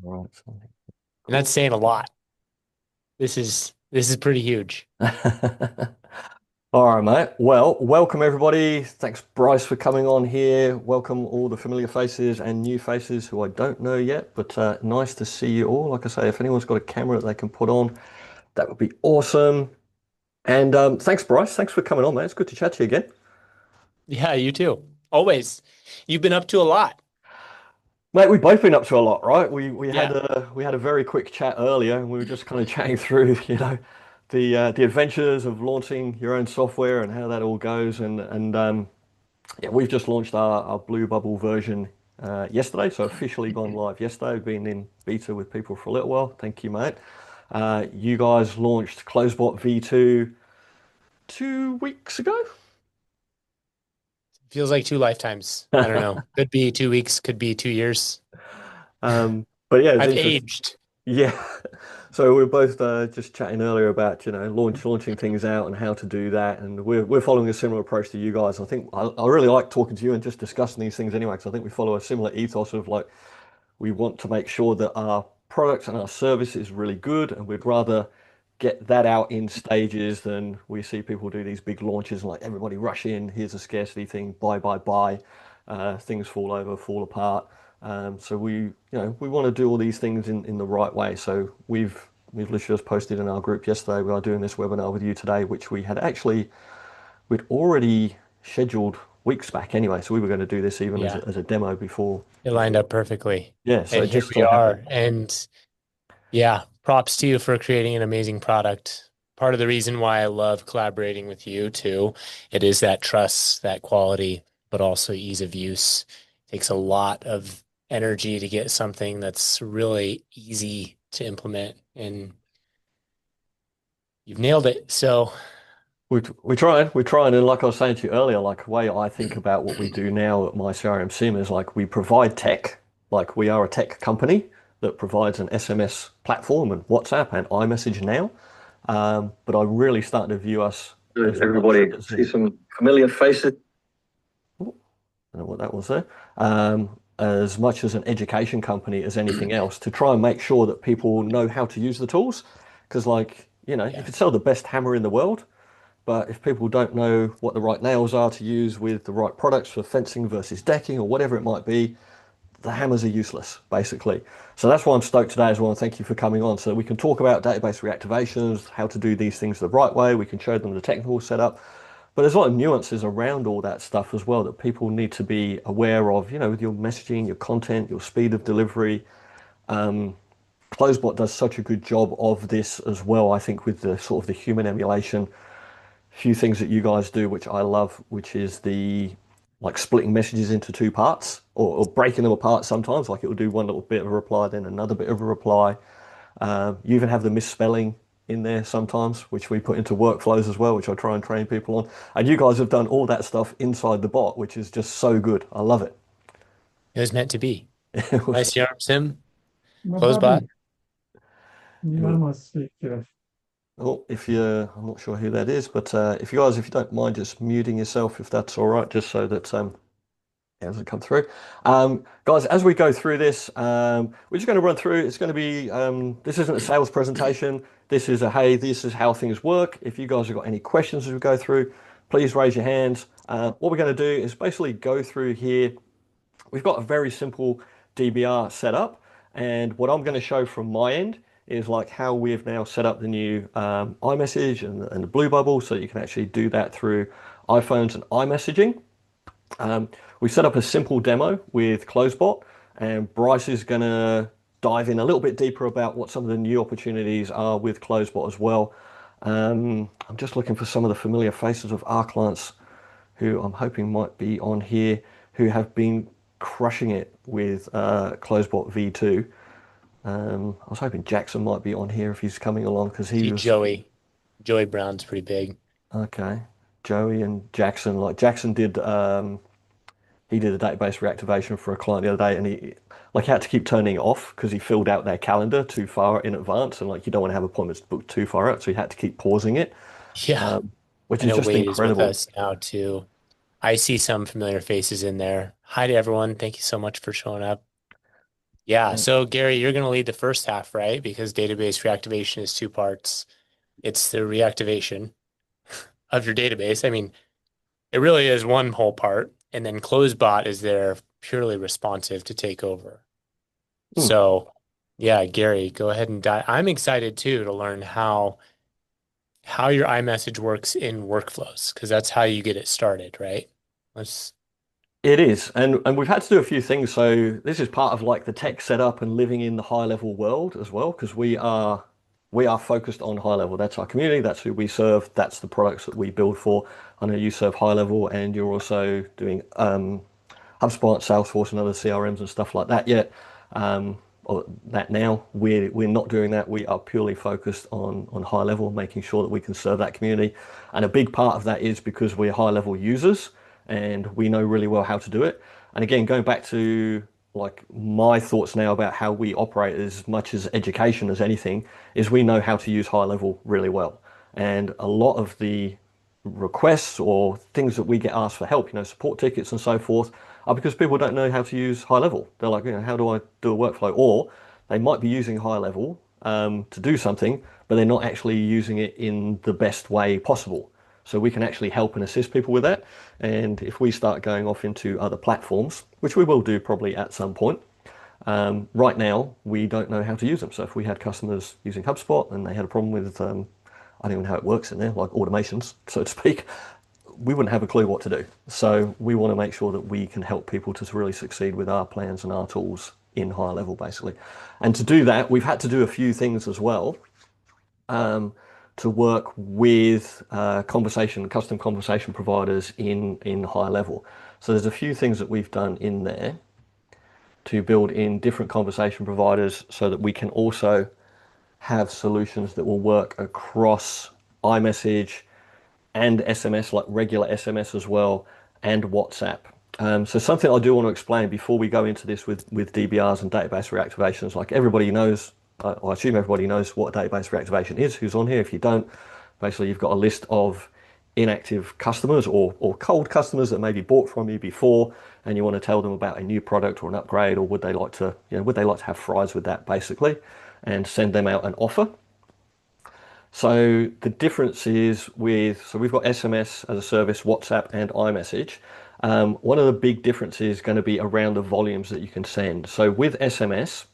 Right. And that's Cool. saying a lot. This is pretty huge. All right, mate. Well, welcome everybody. Thanks, Bryce, for coming on here. Welcome all the familiar faces and new faces who I don't know yet, but nice to see you all. Like I say, if anyone's got a camera that they can put on, that would be awesome. And thanks, Bryce. Thanks for coming on, mate. It's good to chat to you again. Yeah, you too. Always. You've been up to a lot. Mate, we've both been up to a lot, right? We had Yeah. a very quick chat earlier, and we were just kind of chatting through, the adventures of launching your own software and how that all goes. And yeah, we've just launched our Blue Bubble version yesterday, so officially gone live yesterday. We've been in beta with people for a little while. Thank you, mate. You guys launched CloseBot V2 2 weeks ago. Feels like two lifetimes. I don't know. Could be 2 weeks, could be 2 years. But yeah, it's I've interesting. aged. Yeah. So we were both just chatting earlier about, launching things out and how to do that. And we're following a similar approach to you guys. I think I really like talking to you and just discussing these things anyway, because I think we follow a similar ethos of like we want to make sure that our products and our service is really good, and we'd rather get that out in stages than we see people do these big launches and like everybody rush in, here's a scarcity thing, buy, buy, buy. Things fall over, fall apart. So we want to do all these things in the right way. So we've literally just posted in our group yesterday. We are doing this webinar with you today, which we'd already scheduled weeks back anyway. So we were going to do this even as Yeah. as a demo It lined before. up perfectly. Yeah. So And it here just we so happened. are. And yeah, props to you for creating an amazing product. Part of the reason why I love collaborating with you too, it is that trust, that quality, but also ease of use. It takes a lot of energy to get something that's really easy to implement, and you've nailed it. So, We're trying, and like I was saying to you earlier, like the way I think about what we do now at myCRMSIM is like we provide tech, like we are a tech company that provides an SMS platform and WhatsApp and iMessage now. But I really starting to view us as much everybody as see an, some familiar faces. I don't know what that was there, as much as an education company as anything else to try and make sure that people know how to use the tools. Because like, you Yeah. could sell the best hammer in the world, but if people don't know what the right nails are to use with the right products for fencing versus decking or whatever it might be, the hammers are useless, basically. So that's why I'm stoked today as well. And thank you for coming on. So we can talk about database reactivations, how to do these things the right way. We can show them the technical setup. But there's a lot of nuances around all that stuff as well that people need to be aware of, with your messaging, your content, your speed of delivery. CloseBot does such a good job of this as well, I think, with the sort of the human emulation few things that you guys do, which I love, which is the like splitting messages into two parts or breaking them apart sometimes. Like it will do one little bit of a reply, then another bit of a reply. You even have the misspelling in there sometimes, which we put into workflows as well, which I try and train people on. And you guys have done all that stuff inside the bot, which is just so good. I love it. It was meant to be. It was, myCRMSIM, No CloseBot. problem. it You was, must speak. oh, I'm not sure who that is, but if you don't mind just muting yourself, if that's all right, just so that it hasn't come through. Guys, as we go through this, we're just going to run through. It's going to be, this isn't a sales presentation. This is hey, this is how things work. If you guys have got any questions as we go through, please raise your hands. What we're going to do is basically go through here. We've got a very simple DBR setup. And what I'm going to show from my end is like how we've now set up the new iMessage and the Blue Bubble so you can actually do that through iPhones and iMessaging. We set up a simple demo with CloseBot, and Bryce is going to dive in a little bit deeper about what some of the new opportunities are with CloseBot as well. I'm just looking for some of the familiar faces of our clients who I'm hoping might be on here who have been crushing it with CloseBot V2. I was hoping Jackson might be on here if he's coming along because he See was Joey. Joey Brown's pretty big. okay. Joey and Jackson, like Jackson did he did a database reactivation for a client the other day, and he had to keep turning it off because he filled out their calendar too far in advance, and like you don't want to have appointments booked too far out, so he had to keep pausing it, Yeah. which I is know just Wade is with incredible. us now too. I see some familiar faces in there. Hi to everyone. Thank you so much for showing up. Yeah. So Gary, you're going to lead the first half, right? Because database reactivation is two parts. It's the reactivation of your database. I mean, it really is one whole part, and then CloseBot is there purely responsive to take over. Hmm. So, yeah, Gary, go ahead and dive. I'm excited too to learn how your iMessage works in workflows because that's how you get it started, right? Let's. It is, and we've had to do a few things. So this is part of like the tech setup and living in the high level world as well, because we are focused on high level. That's our community. That's who we serve. That's the products that we build for. I know you serve high level, and you're also doing HubSpot, Salesforce, and other CRMs and stuff like that yet. Or that now we're not doing that. We are purely focused on high level, making sure that we can serve that community. And a big part of that is because we're high level users and we know really well how to do it. And again, going back to like my thoughts now about how we operate as much as education as anything, is we know how to use high level really well. And a lot of the requests or things that we get asked for help, support tickets and so forth, are because people don't know how to use high level. They're like, how do I do a workflow? Or they might be using high level to do something, but they're not actually using it in the best way possible. So we can actually help and assist people with that. And if we start going off into other platforms, which we will do probably at some point, right now we don't know how to use them. So if we had customers using HubSpot and they had a problem with, I don't even know how it works in there, like automations, so to speak, we wouldn't have a clue what to do. So we want to make sure that we can help people to really succeed with our plans and our tools in high level, basically. And to do that, we've had to do a few things as well to work with custom conversation providers in high level. So there's a few things that we've done in there to build in different conversation providers so that we can also have solutions that will work across iMessage and SMS, like regular SMS as well, and WhatsApp. So something I do want to explain before we go into this with DBRs and database reactivations, like everybody knows, I assume everybody knows what a database reactivation is, who's on here. If you don't, basically you've got a list of inactive customers or cold customers that maybe bought from you before, and you want to tell them about a new product or an upgrade, or would they like to have fries with that basically, and send them out an offer. So the difference is so we've got SMS as a service, WhatsApp and iMessage. One of the big differences is going to be around the volumes that you can send. So with SMS,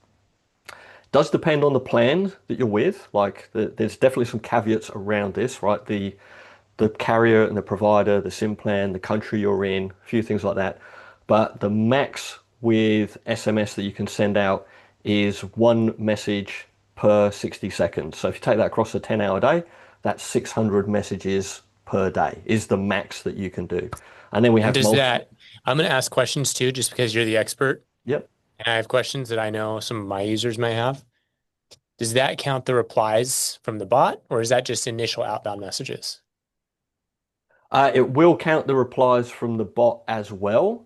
does depend on the plan that you're with. Like there's definitely some caveats around this, right? The carrier and the provider, the SIM plan, the country you're in, a few things like that. But the max with SMS that you can send out is one message per 60 seconds. So if you take that across a 10-hour day, that's 600 messages per day is the max that you can do. And then we And have does multi. that, I'm going to ask questions too, just because you're the expert. Yep. And I have questions that I know some of my users may have. Does that count the replies from the bot, or is that just initial outbound messages? It will count the replies from the bot as well,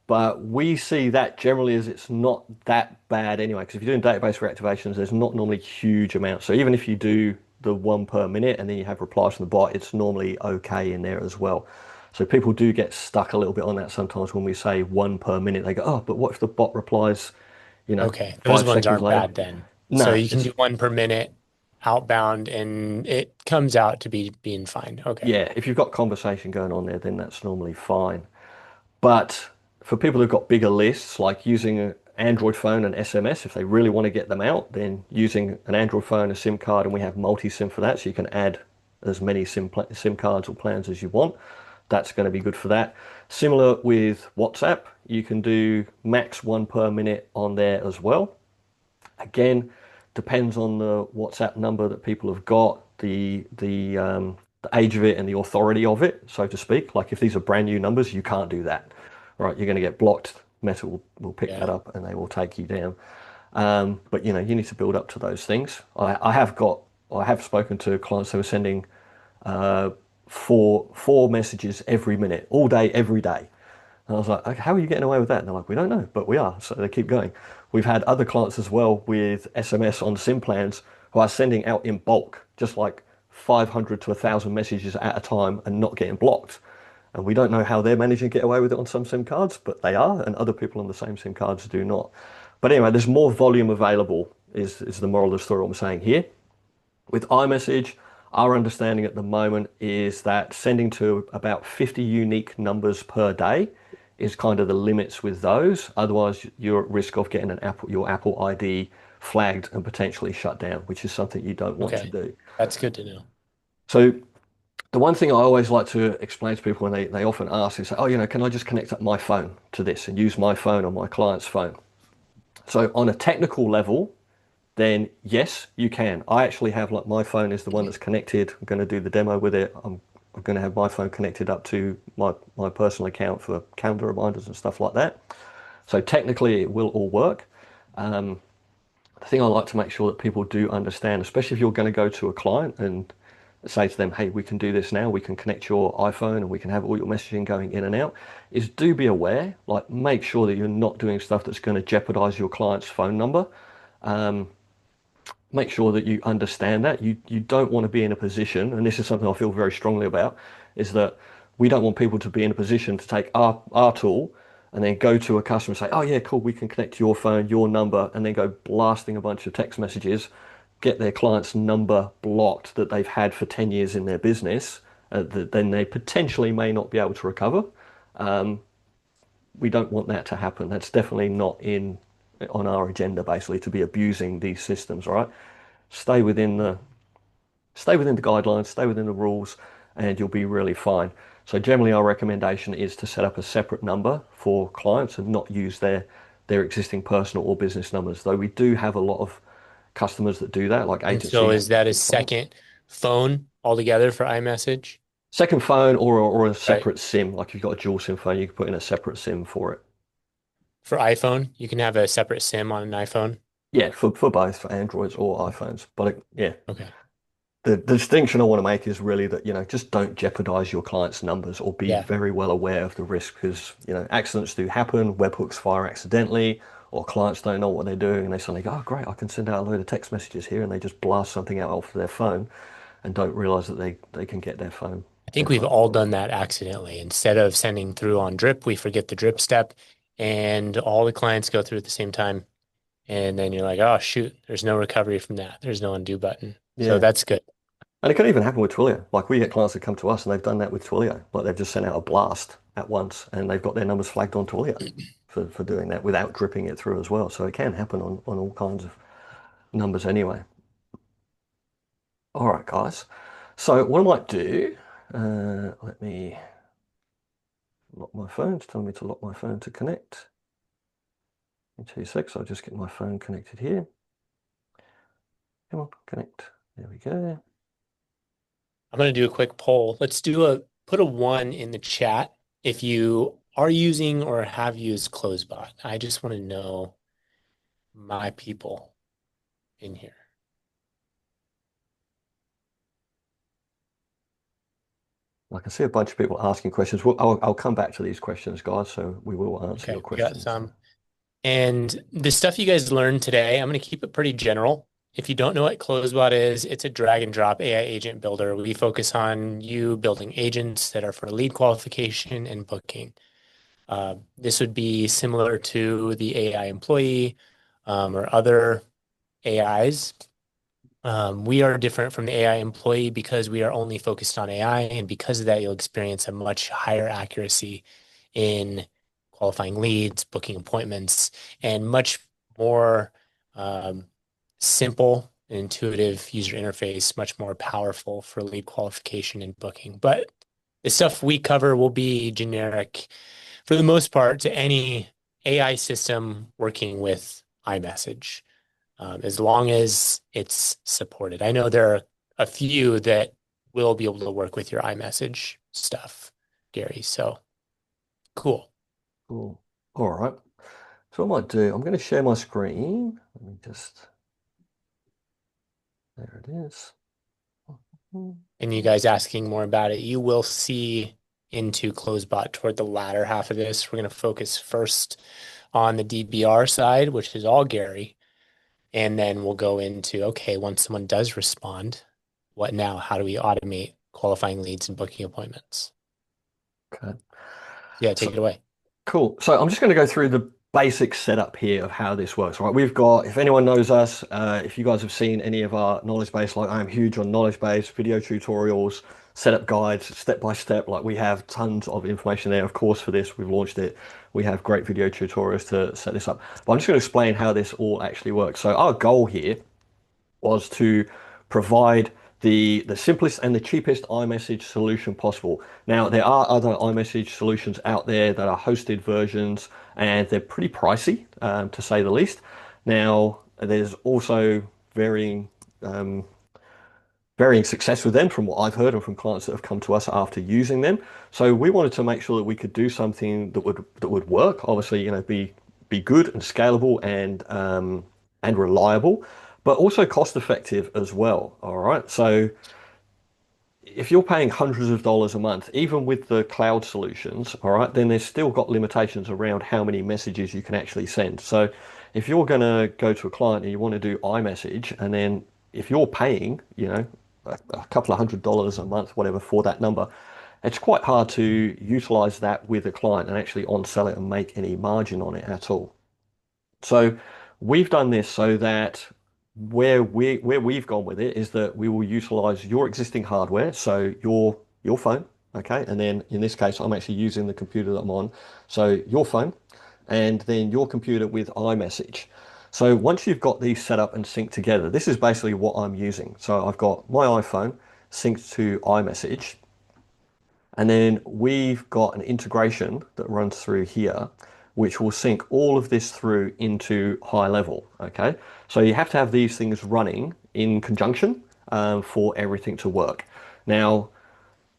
but we see that generally as it's not that bad anyway. Because if you're doing database reactivations, there's not normally huge amounts. So even if you do the one per minute and then you have replies from the bot, it's normally okay in there as well. So people do get stuck a little bit on that sometimes when we say one per minute. They go, oh, but what if the bot replies, Okay, those five ones seconds aren't later? bad then. So No, you can do one per minute outbound and it comes out to be being fine. Okay. yeah, if you've got conversation going on there, then that's normally fine. But for people who've got bigger lists, like using an Android phone and SMS, if they really want to get them out, then using an Android phone, a SIM card, and we have multi-SIM for that, so you can add as many SIM cards or plans as you want. That's going to be good for that. Similar with WhatsApp, you can do max one per minute on there as well. Again, depends on the WhatsApp number that people have got, the age of it and the authority of it, so to speak. Like if these are brand new numbers, you can't do that, right? You're going to get blocked. Meta will pick that Yeah. up and they will take you down. But you need to build up to those things. I have spoken to clients who are sending uh, four messages every minute, all day, every day. And I was like, okay, how are you getting away with that? And they're like, we don't know, but we are. So they keep going. We've had other clients as well with SMS on SIM plans who are sending out in bulk, just like 500 to 1,000 messages at a time and not getting blocked. And we don't know how they're managing to get away with it on some SIM cards, but they are, and other people on the same SIM cards do not. But anyway, there's more volume available, is the moral of the story I'm saying here. With iMessage, our understanding at the moment is that sending to about 50 unique numbers per day is kind of the limits with those. Otherwise, you're at risk of getting your Apple ID flagged and potentially shut down, which is something you don't want to Okay. do. That's good to know. So the one thing I always like to explain to people when they often ask is, oh, can I just connect up my phone to this and use my phone on my client's phone? So on a technical level, then yes, you can. I actually have like my phone is the one that's connected. I'm going to do the demo with it. I'm going to have my phone connected up to my personal account for calendar reminders and stuff like that. So technically, it will all work. Um, the thing I like to make sure that people do understand, especially if you're going to go to a client and say to them, hey, we can do this now, we can connect your iPhone and we can have all your messaging going in and out, is do be aware, like make sure that you're not doing stuff that's going to jeopardize your client's phone number. Um, Make sure that you understand that you don't want to be in a position, and this is something I feel very strongly about, is that we don't want people to be in a position to take our tool and then go to a customer and say, oh yeah, cool, we can connect to your phone, your number, and then go blasting a bunch of text messages, get their client's number blocked that they've had for 10 years in their business, that then they potentially may not be able to recover. We don't want that to happen. That's definitely not in on our agenda, basically, to be abusing these systems, right? Stay within the stay within the guidelines, stay within the rules, and you'll be really fine. So generally our recommendation is to set up a separate number for clients and not use their existing personal or business numbers, though we do have a lot of customers that do that, like And so agency is that a clients. second phone altogether for iMessage? Second phone or a Right. separate SIM, like you've got a dual SIM phone, you can put in a separate SIM for it. For iPhone, you can have a separate SIM on an iPhone. Yeah, for both, for Androids or iPhones. But yeah, Okay. the distinction I want to make is really that, just don't jeopardize your clients' numbers or be Yeah. very well aware of the risk because, accidents do happen, webhooks fire accidentally, or clients don't know what they're doing and they suddenly go, oh, great, I can send out a load of text messages here, and they just blast something out off their phone and don't realize that they can get their phone I their think we've phone all done blocked. that accidentally. Instead of sending through on drip, we forget the drip step and all the clients go through at the same time. And then you're like, oh, shoot, there's no recovery from that. There's no undo button. So Yeah. that's good. And it can even happen with Twilio. Like we get clients that come to us and they've done that with Twilio. Like they've just sent out a blast at once and they've got their numbers flagged on Twilio for doing that without dripping it through as well. So it can happen on all kinds of numbers anyway. All right, guys. So what I might do, let me lock my phone. It's telling me to lock my phone to connect. In 2 seconds, I'll just get my phone connected here. Come on, connect. There we go. I'm going to do a quick poll. Put a one in the chat if you are using or have used CloseBot. I just want to know my people in here. I can see a bunch of people asking questions. Well, I'll come back to these questions, guys. So we will answer your Okay, we got questions. some. And the stuff you guys learned today, I'm going to keep it pretty general. If you don't know what CloseBot is, it's a drag and drop AI agent builder. We focus on you building agents that are for lead qualification and booking. This would be similar to the AI employee or other AIs. We are different from the AI employee because we are only focused on AI, and because of that, you'll experience a much higher accuracy in qualifying leads, booking appointments, and much more um, simple and intuitive user interface, much more powerful for lead qualification and booking. But the stuff we cover will be generic for the most part to any AI system working with iMessage, as long as it's supported. I know there are a few that will be able to work with your iMessage stuff, Gary. So cool. Cool. All right. So what I might do, I'm going to share my screen. Let me just, there it is. And you guys asking more about it, you will see into CloseBot toward the latter half of this. We're going to focus first on the DBR side, which is all Gary. And then we'll go into, okay, once someone does respond, what now? How do we automate qualifying leads and booking appointments? Okay. Yeah, take So it away. cool. So I'm just going to go through basic setup here of how this works, right? We've got, if anyone knows us, if you guys have seen any of our knowledge base, like I'm huge on knowledge base, video tutorials, setup guides, step by step, like we have tons of information there. Of course, for this, we've launched it. We have great video tutorials to set this up. But I'm just going to explain how this all actually works. So our goal here was to provide the simplest and the cheapest iMessage solution possible. Now, there are other iMessage solutions out there that are hosted versions, and they're pretty pricey, to say the least. Now, there's also varying varying success with them from what I've heard and from clients that have come to us after using them. So we wanted to make sure that we could do something that would work. Obviously, be good and scalable and reliable, but also cost effective as well. All right. So if you're paying hundreds of dollars a month, even with the cloud solutions, all right, then there's still got limitations around how many messages you can actually send. So if you're going to go to a client and you want to do iMessage, and then if you're paying, a couple of $100s a month, whatever, for that number, it's quite hard to utilize that with a client and actually on sell it and make any margin on it at all. So we've done this so that where we've gone with it is that we will utilize your existing hardware, so your phone, okay, and then in this case I'm actually using the computer that I'm on, so your phone, and then your computer with iMessage. So once you've got these set up and synced together, this is basically what I'm using. So I've got my iPhone synced to iMessage, and then we've got an integration that runs through here, which will sync all of this through into high level. Okay. So you have to have these things running in conjunction for everything to work. Now,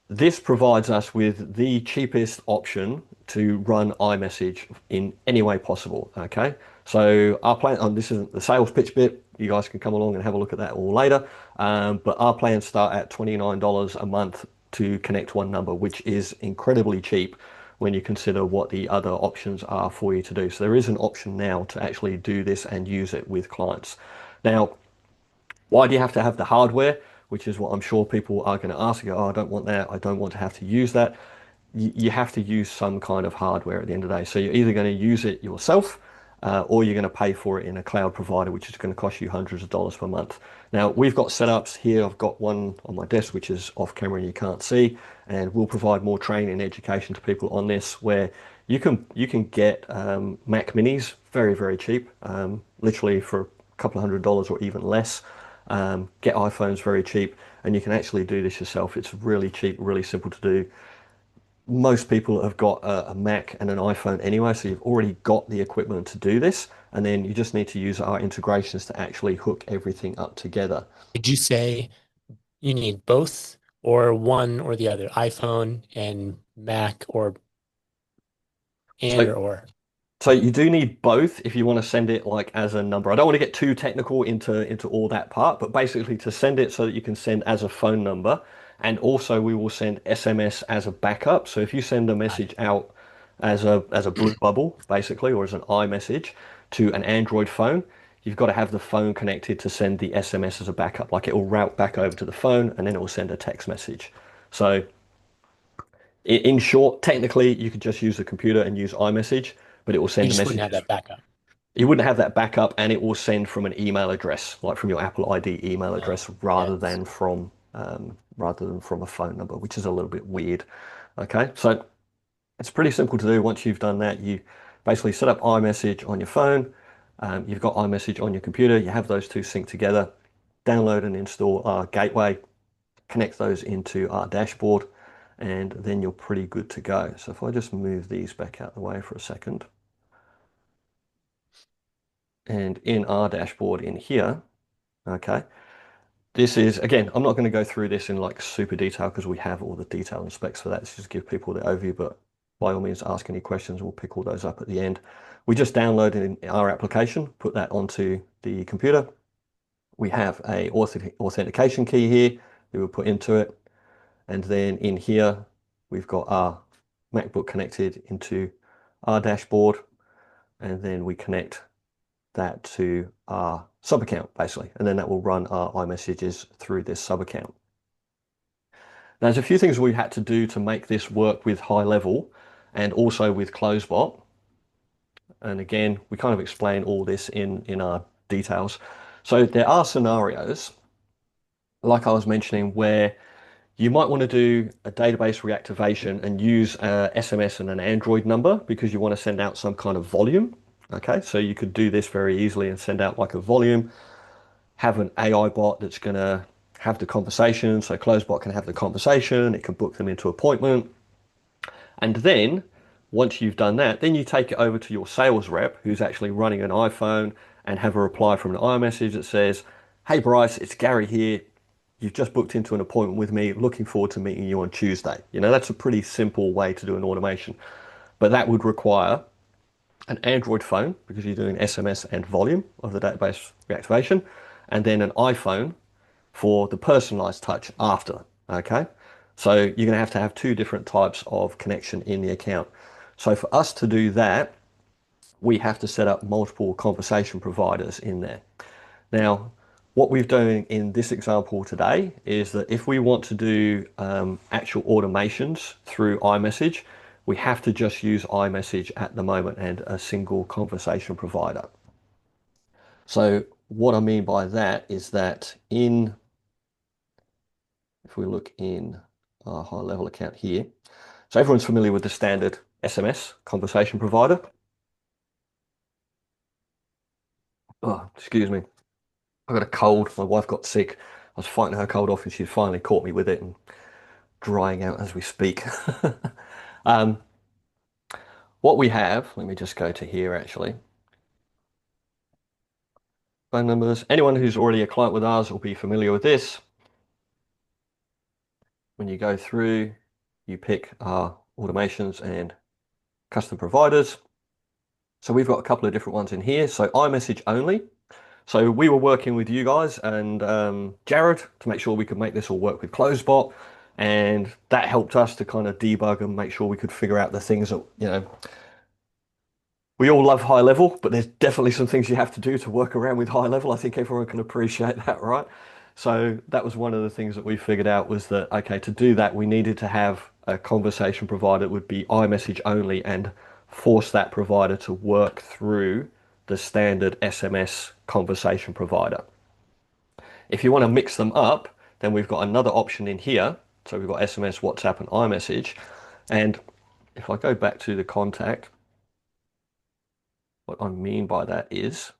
this provides us with the cheapest option to run iMessage in any way possible. Okay. So our plan on this isn't the sales pitch bit. You guys can come along and have a look at that all later. But our plans start at $29 a month to connect one number, which is incredibly cheap when you consider what the other options are for you to do. So there is an option now to actually do this and use it with clients. Now, why do you have to have the hardware? Which is what I'm sure people are going to ask you. Oh, I don't want that. I don't want to have to use that. You have to use some kind of hardware at the end of the day. So you're either going to use it yourself, or you're going to pay for it in a cloud provider, which is going to cost you hundreds of dollars per month. Now, we've got setups here. I've got one on my desk, which is off camera and you can't see, and we'll provide more training and education to people on this, where you can get Mac Minis very, very cheap, literally for a couple of $100s or even less. Get iPhones very cheap, and you can actually do this yourself. It's really cheap, really simple to do. Most people have got a Mac and an iPhone anyway, so you've already got the equipment to do this, and then you just need to use our integrations to actually hook everything up together. Did you say you need both or one or the other, iPhone and Mac or and So or? So you do need both if you want to send it like as a number. I don't want to get too technical into all that part, but basically to send it so that you can send as a phone number, and also we will send SMS as a backup. So if you send a Got message it. out as a blue bubble, basically, or as an iMessage to an Android phone, you've got to have the phone connected to send the SMS as a backup. Like it will route back over to the phone and then it will send a text message. So in short, technically, you could just use the computer and use iMessage, but it will You send just wouldn't have messages. that backup. You wouldn't have that backup, and it will send from an email address, like from your Apple ID email Oh, address, rather yes. than from a phone number, which is a little bit weird. Okay, so it's pretty simple to do. Once you've done that, you basically set up iMessage on your phone. You've got iMessage on your computer. You have those two synced together. Download and install our gateway. Connect those into our dashboard, and then you're pretty good to go. So if I just move these back out the way for a second. And in our dashboard in here, okay, this is, again, I'm not going to go through this in like super detail because we have all the detail and specs for that. Let's just give people the overview, but by all means, ask any questions. We'll pick all those up at the end. We just downloaded in our application, put that onto the computer. We have a authentication key here that we'll put into it. And then in here, we've got our MacBook connected into our dashboard. And then we connect that to our sub account basically, and then that will run our iMessages through this sub account. Now, there's a few things we had to do to make this work with high level and also with CloseBot. And again, we kind of explain all this in our details. So there are scenarios, like I was mentioning, where you might want to do a database reactivation and use a SMS and an Android number because you want to send out some kind of volume. Okay, so you could do this very easily and send out like a volume, have an AI bot that's going to have the conversation. So CloseBot can have the conversation, it can book them into appointment. And then once you've done that, then you take it over to your sales rep who's actually running an iPhone and have a reply from an iMessage that says, "Hey Bryce, it's Gary here. You've just booked into an appointment with me. Looking forward to meeting you on Tuesday." You know, that's a pretty simple way to do an automation, but that would require an Android phone because you're doing SMS and volume of the database reactivation, and then an iPhone for the personalized touch after. Okay. So you're going to have two different types of connection in the account. So for us to do that, we have to set up multiple conversation providers in there. Now, what we've done in this example today is that if we want to do actual automations through iMessage, we have to just use iMessage at the moment and a single conversation provider. So what I mean by that is that if we look in our high level account here, so everyone's familiar with the standard SMS conversation provider. Oh, excuse me. I got a cold. My wife got sick. I was fighting her cold off and she finally caught me with it and drying out as we speak. um, what we have, let me just go to here actually. Phone numbers. Anyone who's already a client with ours will be familiar with this. When you go through, you pick our automations and custom providers. So we've got a couple of different ones in here. So iMessage only. So we were working with you guys and Jared to make sure we could make this all work with CloseBot, and that helped us to kind of debug and make sure we could figure out the things that, you know, we all love high level, but there's definitely some things you have to do to work around with high level. I think everyone can appreciate that, right? So that was one of the things that we figured out was that, okay, to do that, we needed to have a conversation provider that would be iMessage only and force that provider to work through the standard SMS conversation provider. If you want to mix them up, then we've got another option in here. So we've got SMS, WhatsApp, and iMessage. And if I go back to the contact, what I mean by that is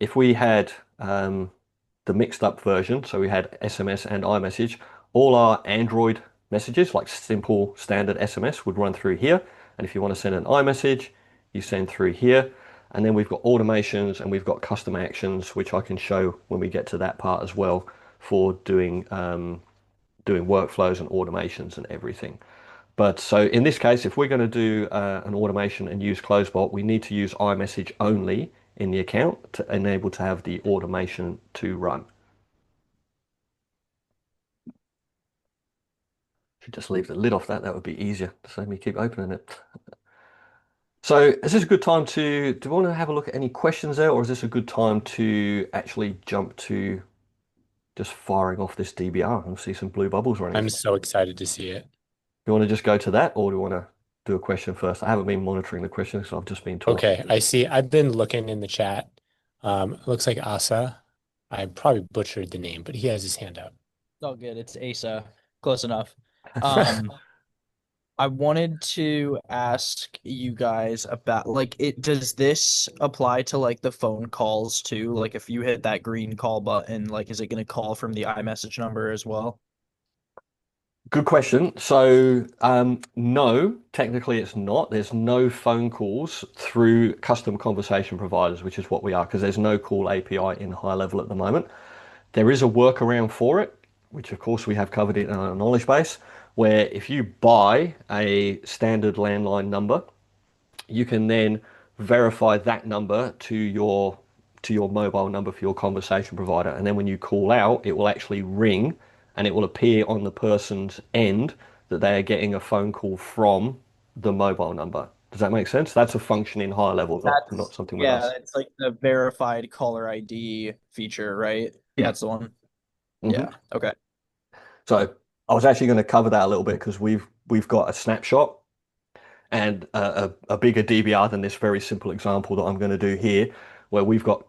if we had the mixed up version, so we had SMS and iMessage, all our Android messages, like simple standard SMS, would run through here. And if you want to send an iMessage, you send through here. And then we've got automations and we've got custom actions, which I can show when we get to that part as well for doing workflows and automations and everything. But so in this case, if we're going to do an automation and use CloseBot, we need to use iMessage only in the account to enable to have the automation to run. Should just leave the lid off that. That would be easier to save me keep opening it. So is this a good time do we want to have a look at any questions there, or is this a good time to actually jump to just firing off this DBR and see some blue bubbles running? I'm so excited to see it. You want to just go to that, or do you want to do a question first? I haven't been monitoring the questions, so I've just been talking. Okay, I see. I've been looking in the chat. It looks like Asa. I probably butchered the name, but he has his hand up. It's all good. It's Asa. Close enough. Um, I wanted to ask you guys about like it does this apply to like the phone calls too? Like if you hit that green call button, like is it gonna call from the iMessage number as well? Good question. So, no, technically it's not. There's no phone calls through custom conversation providers, which is what we are, because there's no call API in high level at the moment. There is a workaround for it, which of course we have covered it in our knowledge base, where if you buy a standard landline number, you can then verify that number to your mobile number for your conversation provider. And then when you call out, it will actually ring and it will appear on the person's end that they are getting a phone call from the mobile number. Does that make sense? That's a function in high level, not That's something with yeah, us. it's like the verified caller ID feature, right? Yeah. That's the one. hmm Yeah. Okay. So I was actually going to cover that a little bit because we've got a snapshot. and a bigger DBR than this very simple example that I'm going to do here, where we've got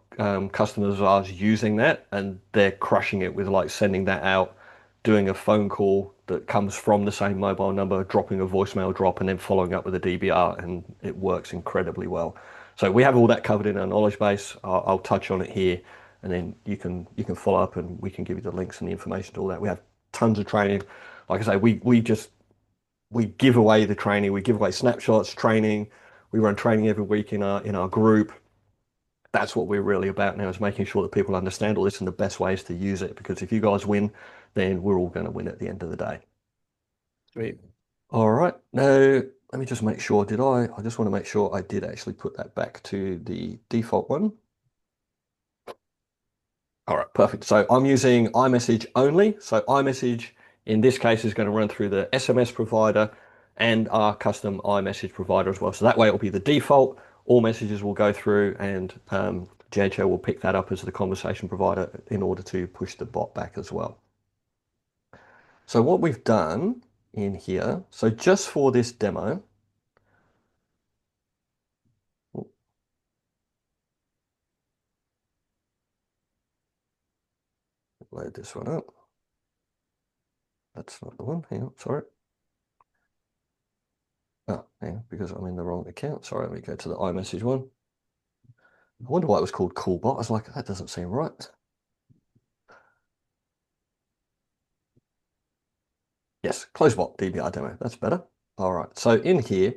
customers of ours using that and they're crushing it with like sending that out, doing a phone call that comes from the same mobile number, dropping a voicemail drop, and then following up with a DBR, and it works incredibly well. So we have all that covered in our knowledge base. I'll touch on it here, and then you can follow up, and we can give you the links and the information to all that. We have tons of training. Like I say, we give away the training. We give away snapshots, training. We run training every week in our group. That's what we're really about now, is making sure that people understand all this and the best ways to use it. Because if you guys win, then we're all going to win at the end of the day. Sweet. All right. Now, let me just make sure. I just want to make sure I did actually put that back to the default one. All right, perfect. So I'm using iMessage only. So iMessage in this case is going to run through the SMS provider and our custom iMessage provider as well. So that way it will be the default. All messages will go through, and JHO will pick that up as the conversation provider in order to push the bot back as well. So what we've done in here, so just for this demo, load this one up. That's not the one. Hang on, sorry. Oh, yeah, because I'm in the wrong account. Sorry, let me go to the iMessage one. I wonder why it was called CloseBot. I was like, that doesn't seem right. Yes, CloseBot DBR demo. That's better. All right. So in here,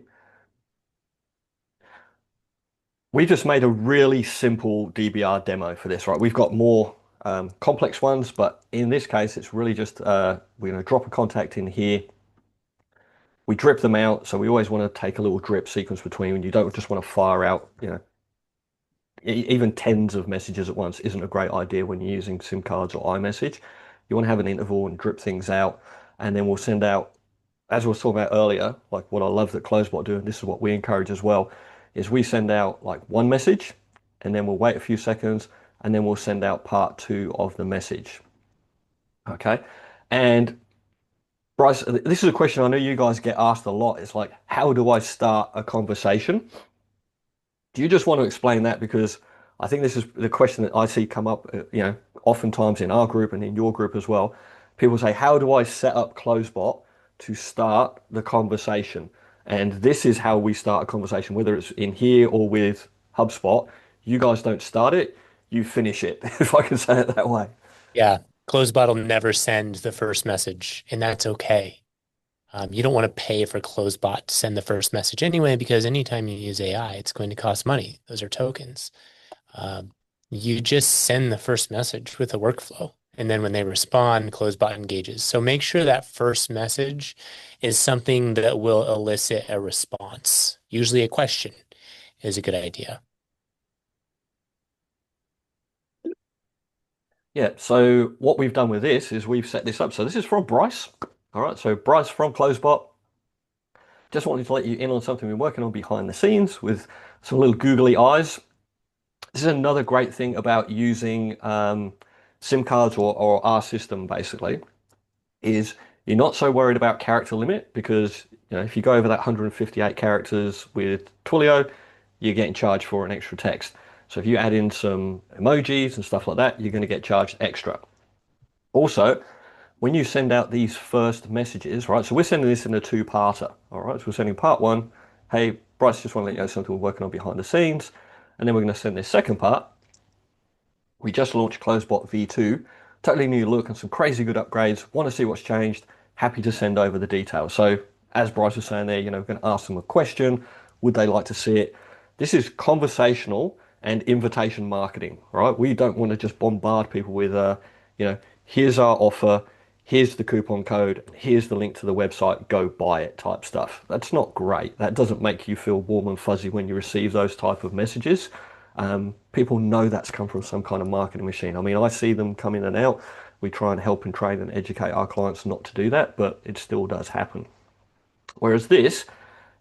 we just made a really simple DBR demo for this, right? We've got more complex ones, but in this case, it's really just we're going to drop a contact in here. We drip them out. So we always want to take a little drip sequence between. You don't just want to fire out, even tens of messages at once isn't a great idea when you're using SIM cards or iMessage. You want to have an interval and drip things out, and then we'll send out, as we were talking about earlier, like what I love that CloseBot do, and this is what we encourage as well, is we send out like one message, and then we'll wait a few seconds, and then we'll send out part two of the message. Okay, and Bryce, this is a question I know you guys get asked a lot. It's like, how do I start a conversation? Do you just want to explain that? Because I think this is the question that I see come up, oftentimes in our group and in your group as well. People say, how do I set up CloseBot to start the conversation? And this is how we start a conversation, whether it's in here or with HubSpot. You guys don't start it, you finish it, if I can say it that way. Yeah. CloseBot will never send the first message, and that's okay. You don't want to pay for CloseBot to send the first message anyway, because anytime you use AI, it's going to cost money. Those are tokens. You just send the first message with a workflow. And then when they respond, CloseBot engages. So make sure that first message is something that will elicit a response. Usually a question is a good idea. Yeah, so what we've done with this is we've set this up. So this is from Bryce. All right, so Bryce from CloseBot. Just wanted to let you in on something we're working on behind the scenes with some little googly eyes. This is another great thing about using SIM cards or our system, basically, is you're not so worried about character limit, because if you go over that 158 characters with Twilio, you're getting charged for an extra text. So if you add in some emojis and stuff like that, you're going to get charged extra. Also, when you send out these first messages, right? So we're sending this in a two-parter, all right? So we're sending part one, hey, Bryce, just want to let you know something we're working on behind the scenes. And then we're going to send this second part. We just launched CloseBot V2, totally new look and some crazy good upgrades. Want to see what's changed? Happy to send over the details. So as Bryce was saying there, we're going to ask them a question. Would they like to see it? This is conversational and invitation marketing, right? We don't want to just bombard people with, here's our offer, here's the coupon code, here's the link to the website, go buy it type stuff. That's not great. That doesn't make you feel warm and fuzzy when you receive those type of messages. People know that's come from some kind of marketing machine. I mean, I see them come in and out. We try and help and train and educate our clients not to do that, but it still does happen. Whereas this,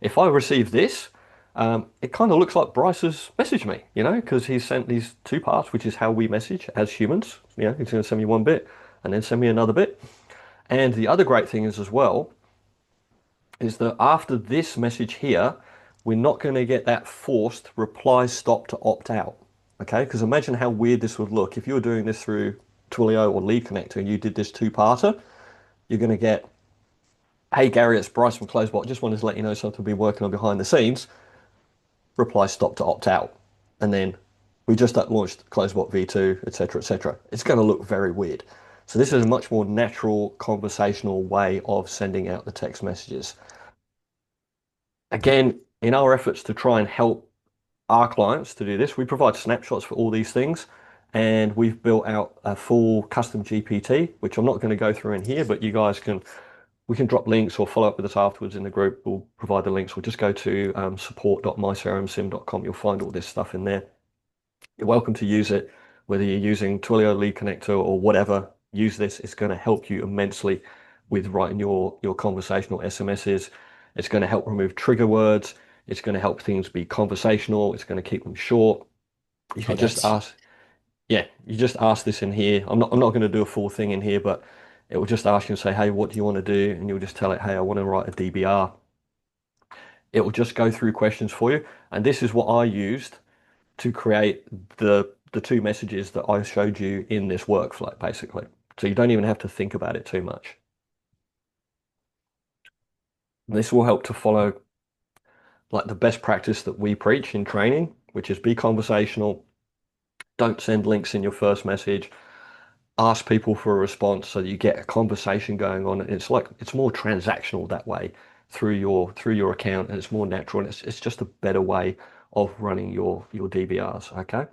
if I receive this, it kind of looks like Bryce has messaged me, because he's sent these two parts, which is how we message as humans. He's going to send me one bit and then send me another bit. And the other great thing is as well, is that after this message here, we're not going to get that forced reply stop to opt out. Okay, because imagine how weird this would look if you were doing this through Twilio or Lead Connector and you did this two-parter. You're going to get, hey Gary, it's Bryce from CloseBot. Just wanted to let you know something we've been working on behind the scenes. Reply stop to opt out. And then we just launched CloseBot V2, etc., etc. It's going to look very weird. So this is a much more natural conversational way of sending out the text messages. Again, in our efforts to try and help our clients to do this, we provide snapshots for all these things. And we've built out a full custom GPT, which I'm not going to go through in here, but you guys can, we can drop links or follow up with us afterwards in the group. We'll provide the links. We'll just go to support.myCRMSIM.com. You'll find all this stuff in there. You're welcome to use it, whether you're using Twilio Lead Connector or whatever. Use this. It's going to help you immensely with writing your conversational SMSs. It's going to help remove trigger words. It's going to help things be conversational. It's going to keep them short. You can just ask, yeah, you just ask this in here. I'm not going to do a full thing in here, but it will just ask you and say, hey, what do you want to do? And you'll just tell it, hey, I want to write a DBR. It will just go through questions for you. And this is what I used to create the two messages that I showed you in this workflow, basically. So you don't even have to think about it too much. This will help to follow like the best practice that we preach in training, which is be conversational. Don't send links in your first message. Ask people for a response so that you get a conversation going on. It's like it's more transactional that way through your account, and it's more natural, and it's just a better way of running your DBRs. Okay.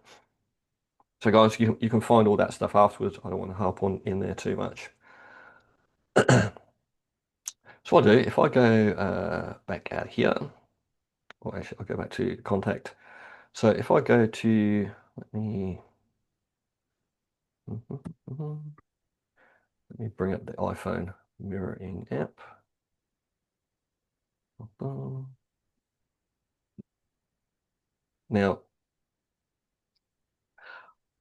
So guys, you can find all that stuff afterwards. I don't want to harp on in there too much. So I'll do, if I go back out here, or actually I'll go back to contact. So if I go to, let me bring up the iPhone mirroring app. Now,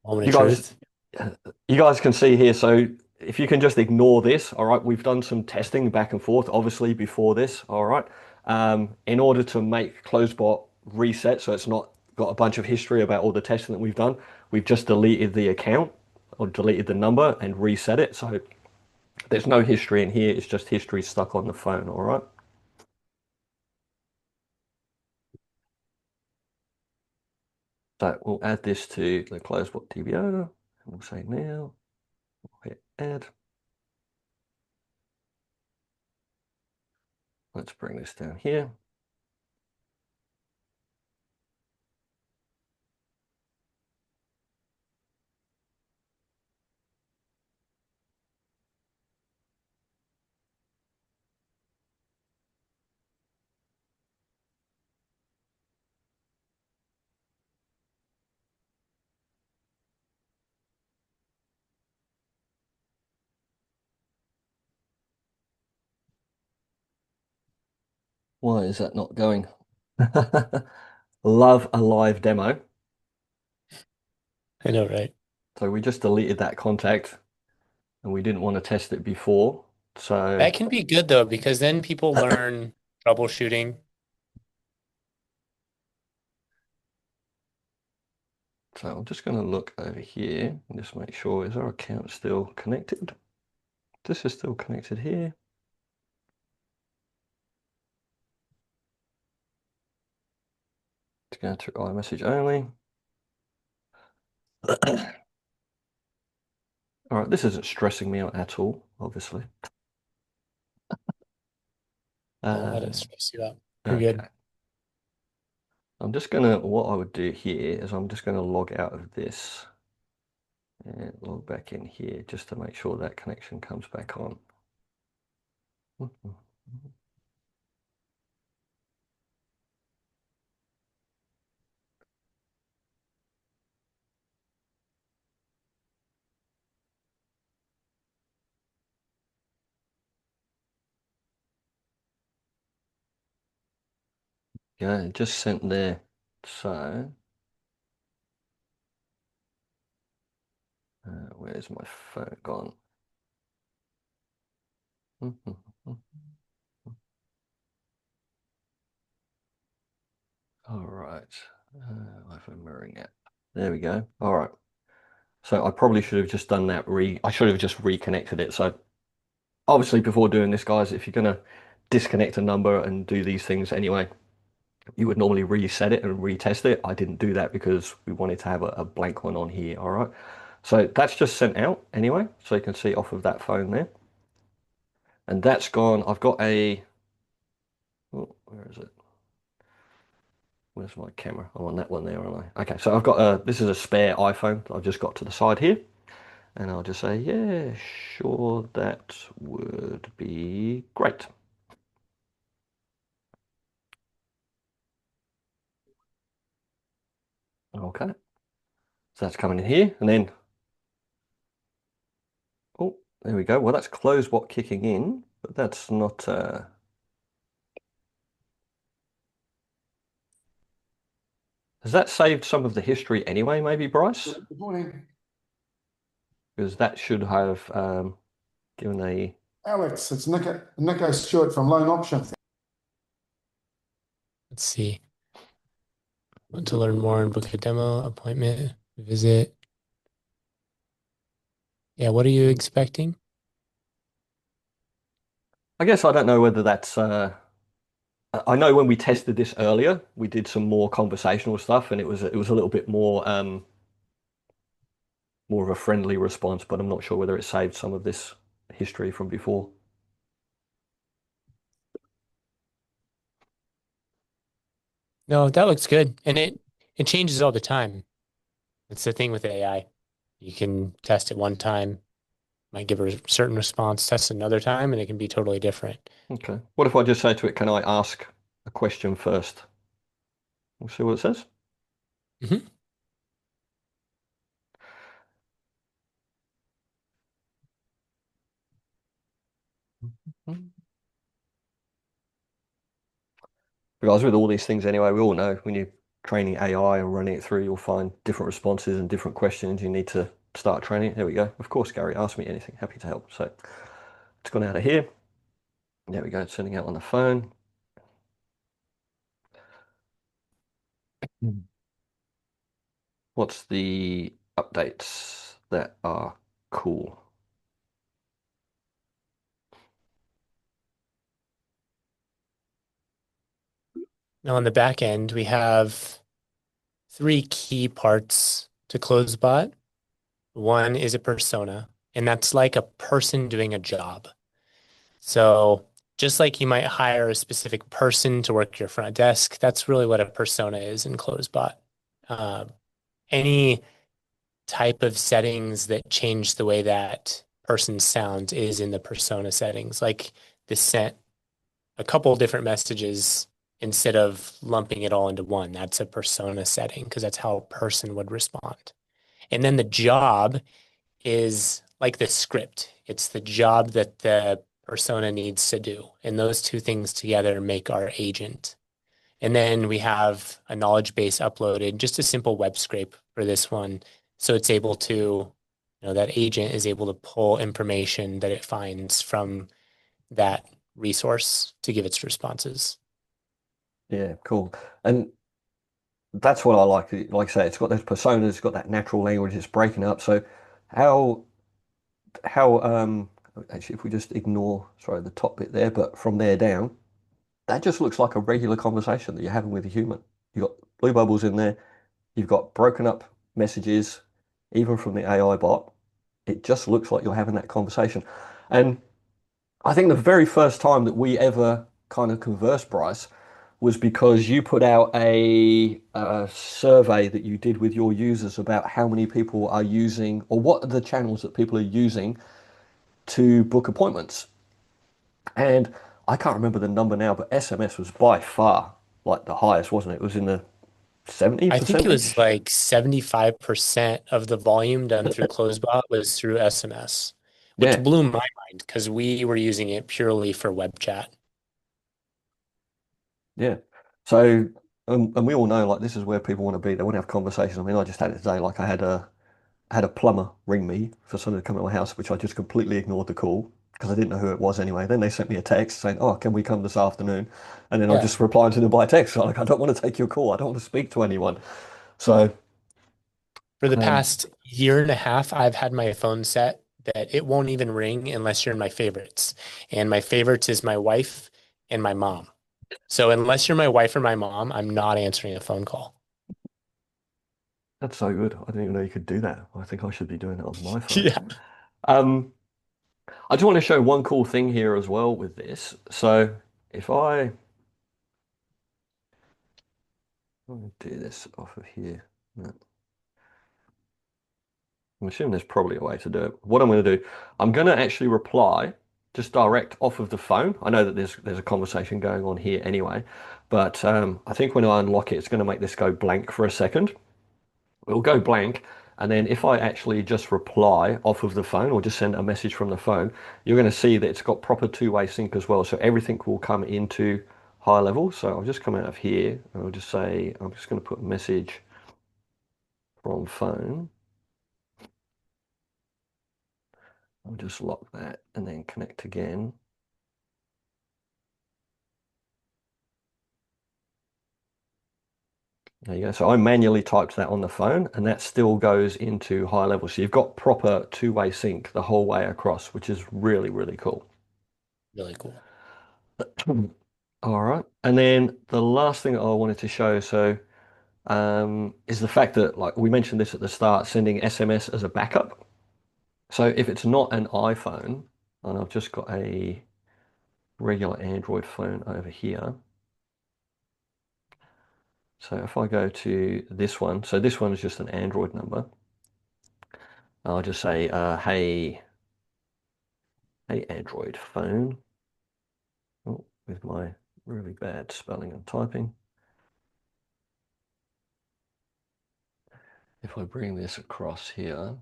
Moment you of guys, truth. you guys can see here. So if you can just ignore this, all right, we've done some testing back and forth, obviously before this, all right, in order to make CloseBot reset, so it's not got a bunch of history about all the testing that we've done. We've just deleted the account or deleted the number and reset it. So there's no history in here. It's just history stuck on the phone, all right. So we'll add this to the CloseBot DBO, and we'll say now, we'll hit add. Let's bring this down here. Why is that not going? Love a live demo. I know, right? So we just deleted that contact and we didn't want to test it before. So, That can be good though, because then people learn troubleshooting. so I'm just going to look over here and just make sure, is our account still connected? This is still connected here. It's going through iMessage only. All right, this isn't stressing me out at all, obviously. Don't let it stress you out. You're Okay. good. I'm just gonna, what I would do here is I'm just gonna log out of this and log back in here just to make sure that connection comes back on. Yeah, it just sent there. So, where's my phone gone? All right. iPhone mirroring app. There we go. All right. So I probably should have just done that. I should have just reconnected it. So obviously, before doing this, guys, if you're gonna disconnect a number and do these things anyway, you would normally reset it and retest it. I didn't do that because we wanted to have a blank one on here. All right. So that's just sent out anyway. So you can see off of that phone there. And that's gone. I've got where is it? Where's my camera? I'm on that one there, aren't I? Okay, so I've got this is a spare iPhone I've just got to the side here. And I'll just say, yeah, sure, that would be great. Okay, so that's coming in here, and then, oh, there we go. Well, that's CloseBot kicking in, but that's not, has that saved some of the history anyway, maybe, Bryce? Good morning. Because that should have given a... Alex, it's Nico Stewart from Loan Option. Let's see. Want to learn more and book a demo, appointment, visit. Yeah, what are you expecting? I guess I don't know whether that's... I know when we tested this earlier, we did some more conversational stuff, and it was a little bit more of a friendly response, but I'm not sure whether it saved some of this history from before. No, that looks good. And it changes all the time. It's the thing with AI. You can test it one time, might give a certain response, test another time, and it can be totally different. Okay. What if I just say to it, can I ask a question first? We'll see what it says. Mhm. Because with all these things anyway, we all know when you're training AI and running it through, you'll find different responses and different questions. You need to start training. There we go. Of course, Gary, ask me anything. Happy to help. So it's gone out of here. There we go. It's sending out on the phone. What's the updates that are cool? Now on the back end, we have three key parts to CloseBot. One is a persona, and that's like a person doing a job. So just like you might hire a specific person to work your front desk, that's really what a persona is in CloseBot. Any type of settings that change the way that person sounds is in the persona settings. Like this sent a couple different messages instead of lumping it all into one. That's a persona setting because that's how a person would respond. And then the job is like the script. It's the job that the persona needs to do. And those two things together make our agent. And then we have a knowledge base uploaded, just a simple web scrape for this one. So it's able to, that agent is able to pull information that it finds from that resource to give its responses. Yeah, cool. And that's what I like. Like I say, it's got those personas, it's got that natural language, it's breaking up. So how actually if we just ignore, sorry, the top bit there, but from there down, that just looks like a regular conversation that you're having with a human. You've got blue bubbles in there, you've got broken up messages, even from the AI bot. It just looks like you're having that conversation. And I think the very first time that we ever kind of conversed, Bryce, was because you put out a survey that you did with your users about how many people are using, or what are the channels that people are using to book appointments. And I can't remember the number now, but SMS was by far like the highest, wasn't it? It was in the I think it 70%. was like 75% of the volume done through CloseBot was through SMS, which Yeah, blew my mind because we were using it purely for web chat. yeah. So, and we all know like this is where people want to be. They want to have conversations. I mean, I just had it today. Like I had a plumber ring me for someone to come to my house, which I just completely ignored the call. because I didn't know who it was anyway. Then they sent me a text saying, "Oh, can we come this afternoon?" And then I Yeah. just replied to them by text, like, "I don't want to take your call. I don't want to speak to anyone." So, For the um, past year and a half, I've had my phone set that it won't even ring unless you're in my favorites. And my favorites is my wife and my mom. So unless you're my wife or my mom, I'm not answering a phone call. that's so good. I didn't even know you could do that. I think I should be doing it on my phone. Yeah. Um, I just want to show one cool thing here as well with this. So if I'm going to do this off of here. No. I'm assuming there's probably a way to do it. What I'm going to do, I'm going to actually reply just direct off of the phone. I know that there's a conversation going on here anyway, but I think when I unlock it, it's going to make this go blank for a second. It'll go blank, and then if I actually just reply off of the phone or just send a message from the phone, you're going to see that it's got proper two-way sync as well. So everything will come into high level. So I'll just come out of here and I'll just say, I'm just going to put message from phone. I'll just lock that and then connect again. There you go. So I manually typed that on the phone and that still goes into high level. So you've got proper two-way sync the whole way across, which is really, really cool. Really cool. All right. And then the last thing I wanted to show, is the fact that, like we mentioned this at the start, sending SMS as a backup. So if it's not an iPhone, and I've just got a regular Android phone over here. So if I go to this one, so this one is just an Android number. I'll just say, hey Android phone. Oh, with my really bad spelling and typing. If I bring this across here.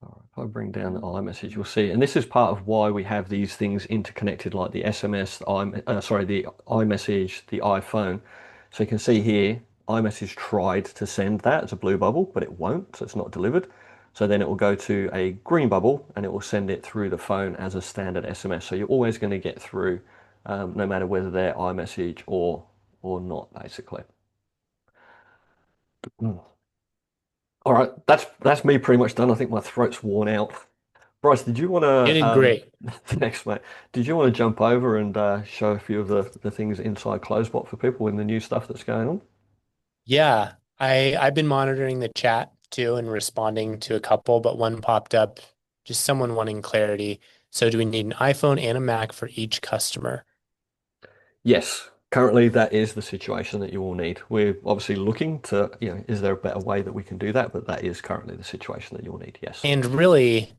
If I bring down the iMessage, you'll see, and this is part of why we have these things interconnected, like the SMS, the iMessage, the iPhone. So you can see here, iMessage tried to send that as a blue bubble, but it won't, so it's not delivered. So then it will go to a green bubble, and it will send it through the phone as a standard SMS. So you're always going to get through, no matter whether they're iMessage or not, basically. All right, that's me pretty much done. I think my throat's worn out. Bryce, did you want You to, did great. thanks, mate. Did you want to jump over and show a few of the things inside CloseBot for people and the new stuff that's going on? Yeah, I've been monitoring the chat too and responding to a couple, but one popped up, just someone wanting clarity. So do we need an iPhone and a Mac for each customer? Yes, currently that is the situation that you will need. We're obviously looking to, is there a better way that we can do that? But that is currently the situation that you'll need, yes. And really,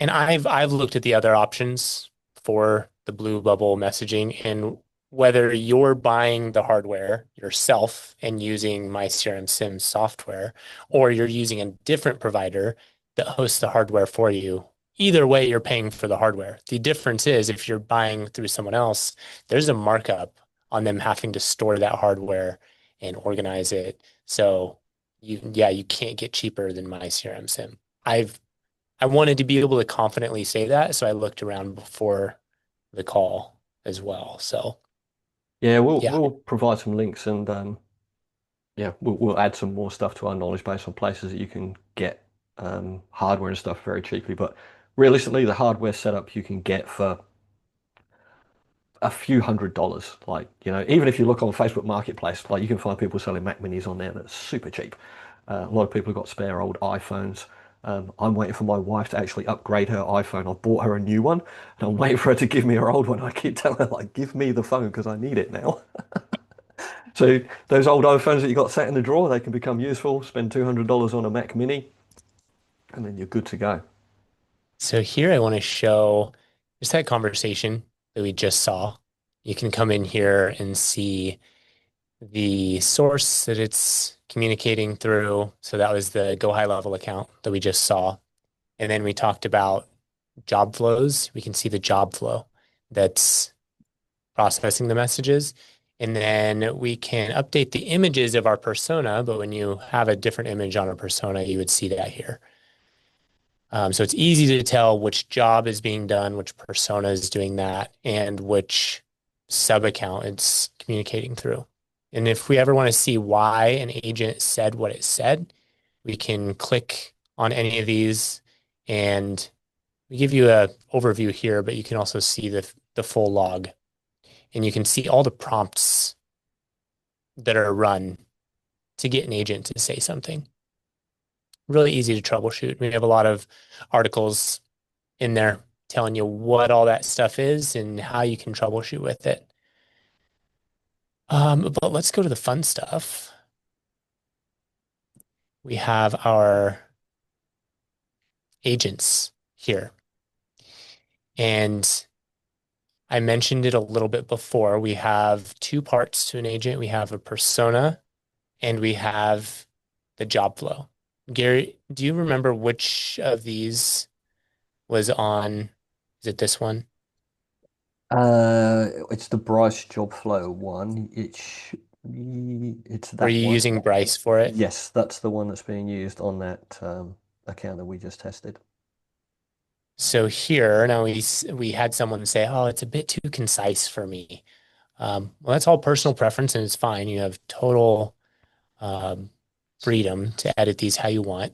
and I've looked at the other options for the blue bubble messaging, and whether you're buying the hardware yourself and using myCRMSIM software, or you're using a different provider that hosts the hardware for you, either way, you're paying for the hardware. The difference is if you're buying through someone else, there's a markup on them having to store that hardware and organize it. So you can't get cheaper than myCRMSIM. I wanted to be able to confidently say that, so I looked around before the call as well. So Yeah, we'll yeah, we'll provide some links and yeah, we'll add some more stuff to our knowledge base on places that you can get hardware and stuff very cheaply. But realistically, the hardware setup you can get for a few $100s. Like, even if you look on Facebook Marketplace, like you can find people selling Mac Minis on there that's super cheap. A lot of people have got spare old iPhones. I'm waiting for my wife to actually upgrade her iPhone. I bought her a new one, and I'm waiting for her to give me her old one. I keep telling her, like, give me the phone because I need it now. So those old iPhones that you got sat in the drawer, they can become useful. Spend $200 on a Mac Mini, and then you're good to go. so here I want to show just that conversation that we just saw. You can come in here and see the source that it's communicating through. So that was the Go High Level account that we just saw. And then we talked about job flows. We can see the job flow that's processing the messages. And then we can update the images of our persona, but when you have a different image on a persona, you would see that here. So it's easy to tell which job is being done, which persona is doing that, and which sub account it's communicating through. And if we ever want to see why an agent said what it said, we can click on any of these, and we give you an overview here, but you can also see the full log, and you can see all the prompts that are run to get an agent to say something. Really easy to troubleshoot. We have a lot of articles in there telling you what all that stuff is and how you can troubleshoot with it. But let's go to the fun stuff. We have our agents here. And I mentioned it a little bit before. We have two parts to an agent. We have a persona and we have the job flow. Gary, do you remember which of these was on? Is it this one? It's the Bryce job flow one. It's Were that you one. using Bryce for it? Yes, that's the one that's being used on that account that we just tested. So here now we had someone say, "Oh, it's a bit too concise for me." Well, that's all personal preference, and it's fine. You have total freedom to edit these how you want.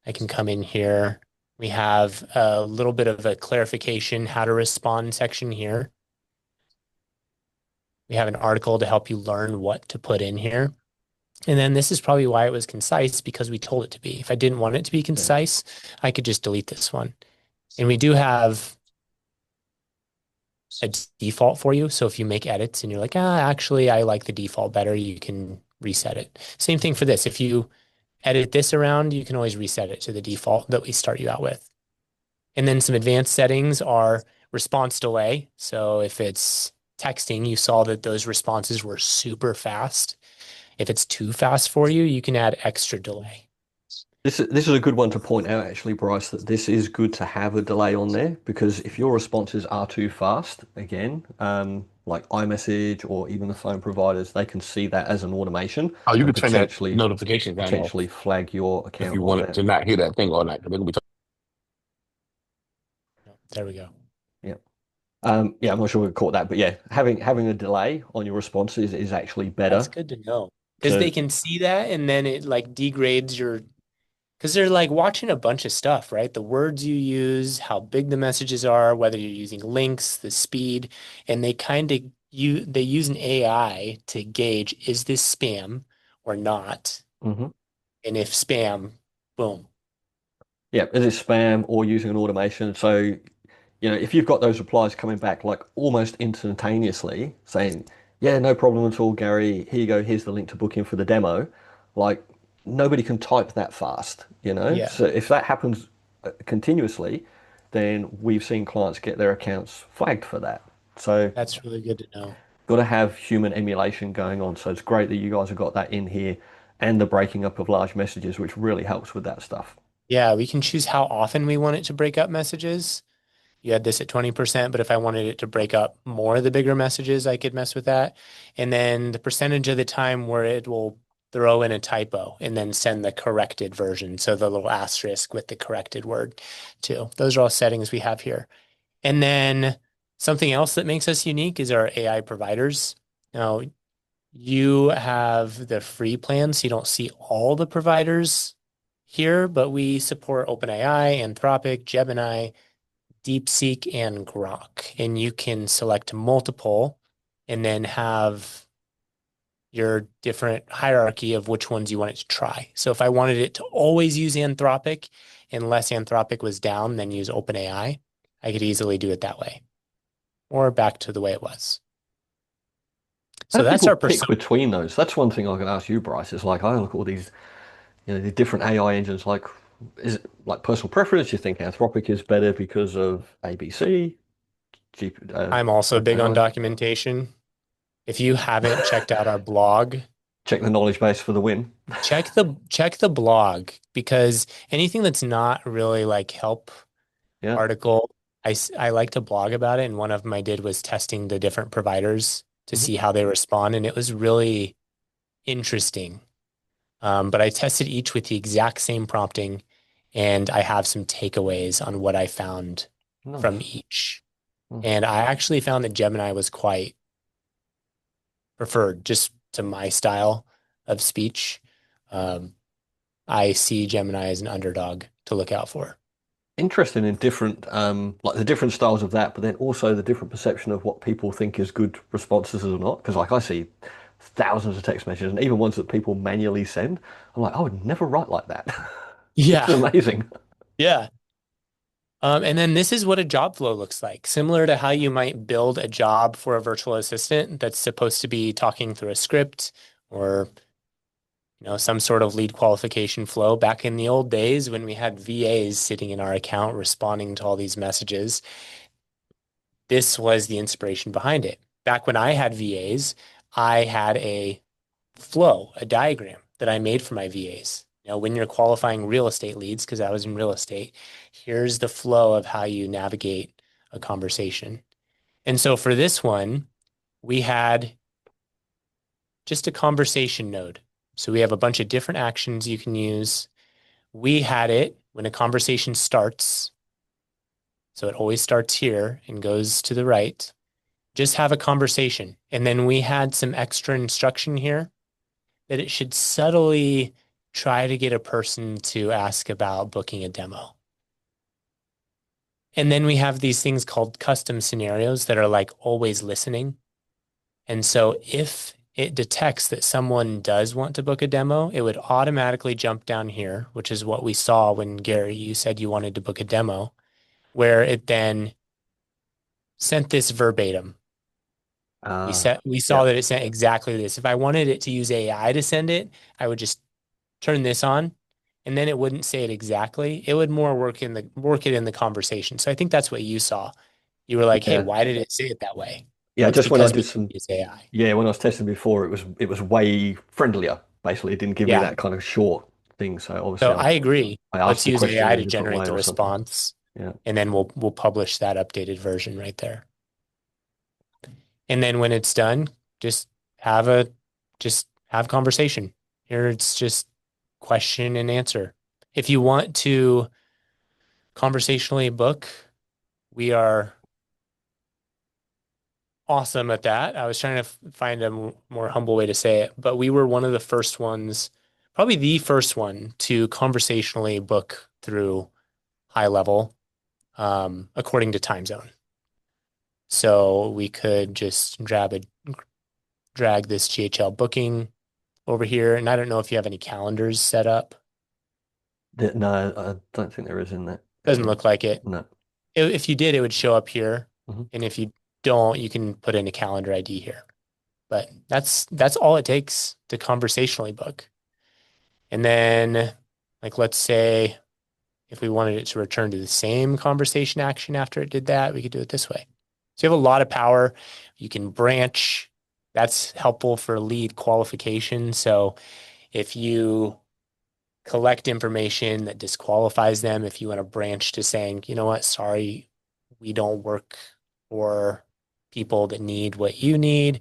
I can come in here. We have a little bit of a clarification, how to respond section here. We have an article to help you learn what to put in here. And then this is probably why it was concise, because we told it to be. If I didn't want it to be concise, I could just delete this one. And we do have a default for you. So if you make edits and you're like, actually, I like the default better, you can reset it. Same thing for this. If you edit this around, you can always reset it to the default that we start you out with. And then some advanced settings are response delay. So if it's texting, you saw that those responses were super fast. If it's too fast for you, you can add extra delay. This is a good one to point out, actually, Bryce, that this is good to have a delay on there, because if your responses are too fast, again, like iMessage or even the phone providers, they can see that as an automation Oh, you and could turn that potentially notification down off flag your if account you on wanted that. to not hear that thing all night. 'Cause they're gonna be There we go. Yeah. Yeah, I'm not sure we caught that, but yeah, having a delay on your responses is actually better. That's good to know. Because they can see that and then it like degrades your, because they're like watching a bunch of stuff, right? The words you use, how big the messages are, whether you're using links, the speed, and they kind of they use an AI to gauge, is this spam or not? hmm And if spam, boom. Yeah, is it spam or using an automation? So, if you've got those replies coming back like almost instantaneously saying, yeah, no problem at all, Gary, here you go, here's the link to book in for the demo, like nobody can type that fast, Yeah, So if that happens continuously, then we've seen clients get their accounts flagged for that. So that's really good to know. got to have human emulation going on. So it's great that you guys have got that in here and the breaking up of large messages, which really helps with that stuff. Yeah, we can choose how often we want it to break up messages. You had this at 20%, but if I wanted it to break up more of the bigger messages, I could mess with that. And then the percentage of the time where it will throw in a typo and then send the corrected version. So the little asterisk with the corrected word too. Those are all settings we have here. And then something else that makes us unique is our AI providers. Now, you have the free plan, so you don't see all the providers here, but we support OpenAI, Anthropic, Gemini, DeepSeek, and Grok. And you can select multiple and then have your different hierarchy of which ones you want it to try. So if I wanted it to always use Anthropic, unless Anthropic was down, then use OpenAI, I could easily do it that way or back to the way it was. How So do that's people our pick persona. between those? That's one thing I could ask you, Bryce. Is like I look at all these, the different AI engines. Like, is it like personal preference? You think Anthropic is better because of ABC? I'm also big on OpenAI? documentation. If you haven't checked out our blog, Check the knowledge base for the win. check the blog, because anything that's not really like help Yeah. article, I like to blog about it. And one of them I did was testing the different providers to see how they respond. And it was really interesting. But I tested each with the exact same prompting, and I have some takeaways on what I found from Nice. each. Mm. And I actually found that Gemini was quite preferred just to my style of speech. I see Gemini as an underdog to look out for. Interesting in different, like the different styles of that, but then also the different perception of what people think is good responses or not. Because like I see thousands of text messages and even ones that people manually send. I'm like, I would never write like that. It's Yeah, amazing. yeah. And then this is what a job flow looks like, similar to how you might build a job for a virtual assistant that's supposed to be talking through a script or some sort of lead qualification flow. Back in the old days when we had VAs sitting in our account responding to all these messages, this was the inspiration behind it. Back when I had VAs, I had a flow, a diagram that I made for my VAs. When you're qualifying real estate leads, because I was in real estate, here's the flow of how you navigate a conversation. And so for this one, we had just a conversation node. So we have a bunch of different actions you can use. We had it when a conversation starts. So it always starts here and goes to the right. Just have a conversation. And then we had some extra instruction here that it should subtly try to get a person to ask about booking a demo. And then we have these things called custom scenarios that are like always listening. And so if it detects that someone does want to book a demo, it would automatically jump down here, which is what we saw when Gary, you said you wanted to book a demo, where it then sent this verbatim. We saw Yeah. that it sent exactly this. If I wanted it to use AI to send it, I would just turn this on, and then it wouldn't say it exactly. It would more work it in the conversation. So I think that's what you saw. You were like, "Hey, Yeah. why did it say it that way?" Yeah, It's just when I because did we some, use AI. yeah, when I was testing before, it was way friendlier. Basically, it didn't give me Yeah. that kind of short thing. So So obviously, I agree. I asked Let's the use question AI in a to different generate way the or something. response, Yeah. and then we'll publish that updated version right there. And then when it's done, just have a just have conversation. Here it's just question and answer. If you want to conversationally book, we are awesome at that. I was trying to find a more humble way to say it, but we were one of the first ones, probably the first one to conversationally book through high level, according to time zone. So we could just drag this GHL booking over here. And I don't know if you have any calendars set up. No, I don't think there is in that. Doesn't look like it. No. If you did, it would show up here. Mhm. And if you don't, you can put in a calendar ID here. But that's all it takes to conversationally book. And then, like, let's say if we wanted it to return to the same conversation action after it did that, we could do it this way. So you have a lot of power. You can branch. That's helpful for lead qualification. So if you collect information that disqualifies them, if you want to branch to saying, you know what, sorry, we don't work for people that need what you need.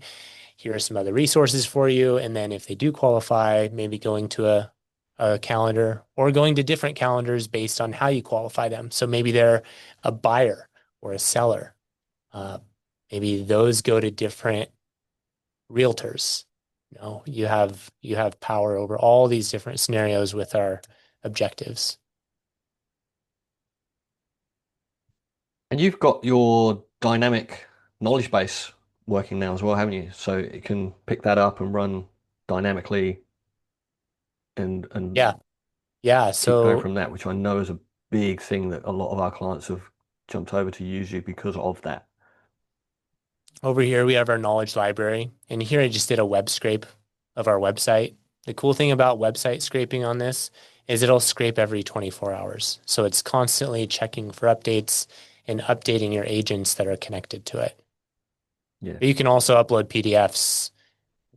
Here are some other resources for you. And then if they do qualify, maybe going to a calendar or going to different calendars based on how you qualify them. So maybe they're a buyer or a seller. Maybe those go to different realtors. You have power over all these different scenarios with our objectives. And you've got your dynamic knowledge base working now as well, haven't you? So it can pick that up and run dynamically and Yeah. Yeah. keep going So from that, which I know is a big thing that a lot of our clients have jumped over to use you because of that. over here we have our knowledge library. And here I just did a web scrape of our website. The cool thing about website scraping on this is it'll scrape every 24 hours. So it's constantly checking for updates and updating your agents that are connected to it. Yeah. But you can also upload PDFs,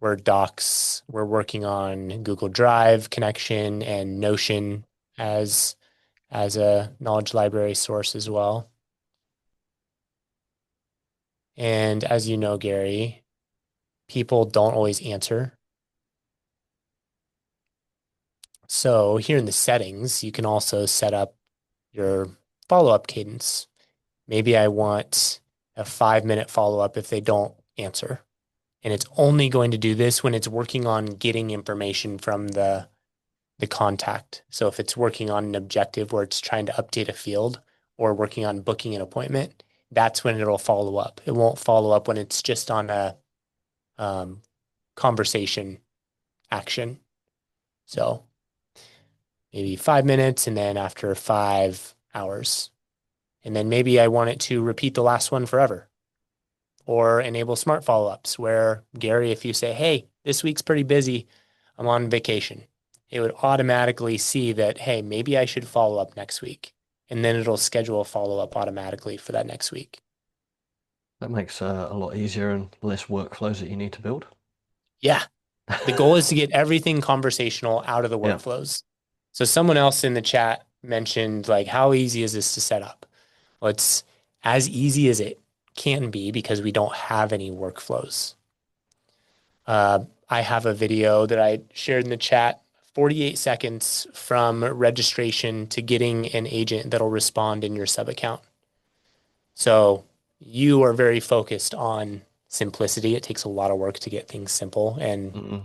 Word docs. We're working on Google Drive connection and Notion as a knowledge library source as well. And as you know, Gary, people don't always answer. So here in the settings, you can also set up your follow-up cadence. Maybe I want a 5-minute follow-up if they don't answer. And it's only going to do this when it's working on getting information from the contact. So if it's working on an objective where it's trying to update a field or working on booking an appointment, that's when it'll follow up. It won't follow up when it's just on a conversation action. So maybe 5 minutes and then after 5 hours. And then maybe I want it to repeat the last one forever. Or enable smart follow-ups where, Gary, if you say, hey, this week's pretty busy, I'm on vacation, it would automatically see that, hey, maybe I should follow up next week. And then it'll schedule a follow-up automatically for that next week. That makes a lot easier and less workflows that you need to build. Yeah. The goal is to get everything conversational out of the Yeah. workflows. So someone else in the chat mentioned, like, how easy is this to set up? Well, it's as easy as it can be because we don't have any workflows. I have a video that I shared in the chat, 48 seconds from registration to getting an agent that'll respond in your sub account. So you are very focused on simplicity. It takes a lot of work to get things simple, and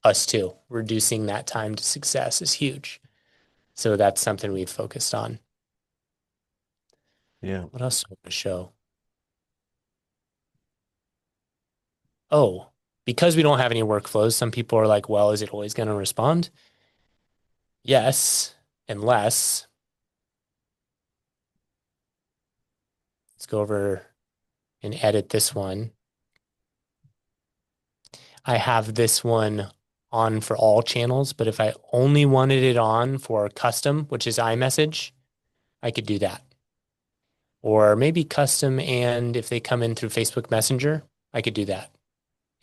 us too. Reducing that time to success is huge. So that's something we've focused on. Yeah. What else do I want to show? Oh, because we don't have any workflows, some people are like, well, is it always going to respond? Yes, unless, let's go over and edit this one. I have this one on for all channels, but if I only wanted it on for custom, which is iMessage, I could do that. Or maybe custom, and if they come in through Facebook Messenger, I could do that.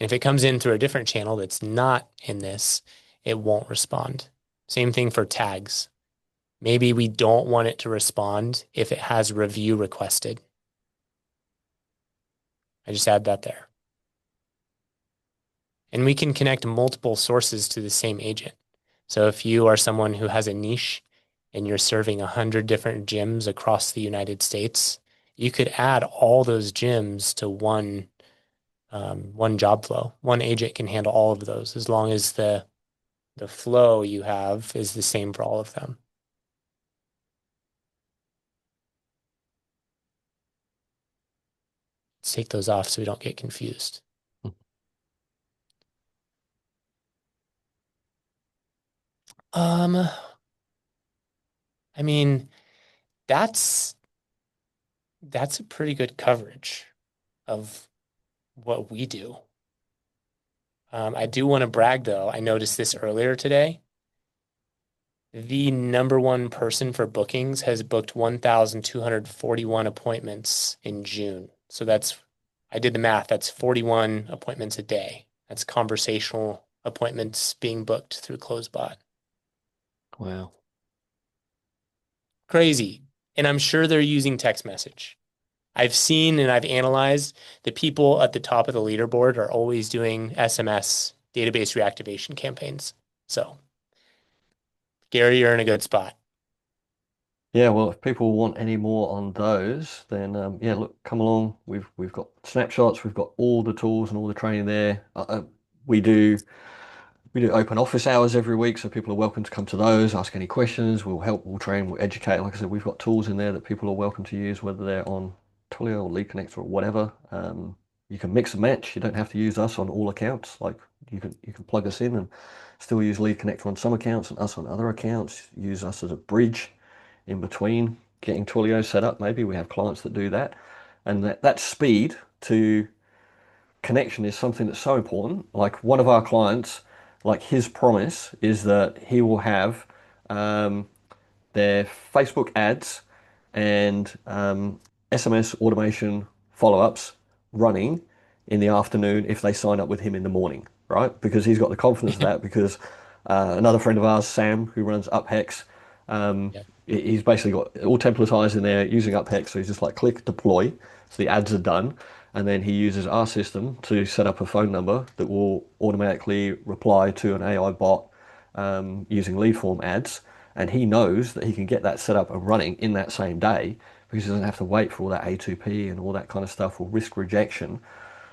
And if it comes in through a different channel that's not in this, it won't respond. Same thing for tags. Maybe we don't want it to respond if it has review requested. I just add that there. And we can connect multiple sources to the same agent. So if you are someone who has a niche and you're serving 100 different gyms across the United States, you could add all those gyms to one job flow. One agent can handle all of those as long as the flow you have is the same for all of them. Let's take those off so we don't get confused. I mean, that's a pretty good coverage of what we do. I do want to brag though. I noticed this earlier today. The number one person for bookings has booked 1,241 appointments in June. So I did the math. That's 41 appointments a day. That's conversational appointments being booked through CloseBot. Wow. Crazy. And I'm sure they're using text message. I've seen and I've analyzed the people at the top of the leaderboard are always doing SMS database reactivation campaigns. So, Gary, you're in a good spot. Yeah, well, if people want any more on those, then yeah, look, come along. We've got snapshots, we've got all the tools and all the training there. We do open office hours every week, so people are welcome to come to those, ask any questions. We'll help, we'll train, we'll educate. Like I said, we've got tools in there that people are welcome to use, whether they're on Twilio or Lead Connector or whatever. You can mix and match. You don't have to use us on all accounts. Like you can plug us in and still use Lead Connector on some accounts and us on other accounts. Use us as a bridge in between getting Twilio set up. Maybe we have clients that do that, and that speed to connection is something that's so important. Like one of our clients, like his promise is that he will have their Facebook ads and SMS automation follow-ups running in the afternoon if they sign up with him in the morning, right? Because he's got the confidence of that because another friend of ours, Sam, who runs UpHex, he's basically got all templatized in there using UpHex. So he's just like click deploy. So the ads are done. and then he uses our system to set up a phone number that will automatically reply to an AI bot using lead form ads. And he knows that he can get that set up and running in that same day because he doesn't have to wait for all that A2P and all that kind of stuff or risk rejection.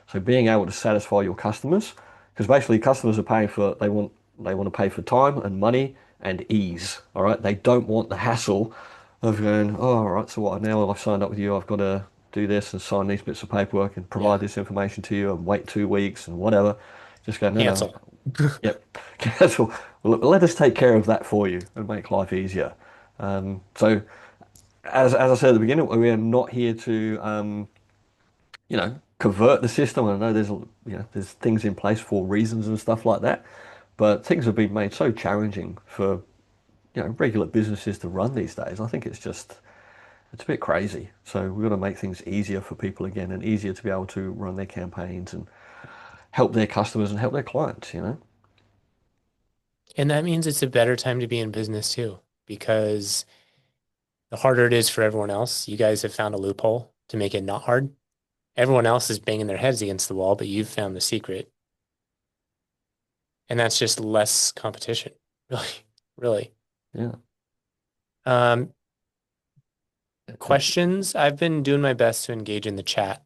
So being able to satisfy your customers, because basically customers are paying for, they want to pay for time and money and ease. All right. They don't want the hassle of going, oh, all right, so what, now I've signed up with you, I've got to do this and sign these bits of paperwork and provide this information to you and wait 2 weeks and whatever. Just go, no, no, Cancel. yep, cancel. Well, let us take care of that for you and make life easier. So, as I said at the beginning, we are not here to, convert the system. I know there's things in place for reasons and stuff like that, but things have been made so challenging for, regular businesses to run these days. I think it's a bit crazy. So we've got to make things easier for people again and easier to be able to run their campaigns and help their customers and help their clients. And that means it's a better time to be in business too, because the harder it is for everyone else, you guys have found a loophole to make it not hard. Everyone else is banging their heads against the wall, but you've found the secret. And that's just less competition, really, really. Yeah. Um, questions? I've been doing my best to engage in the chat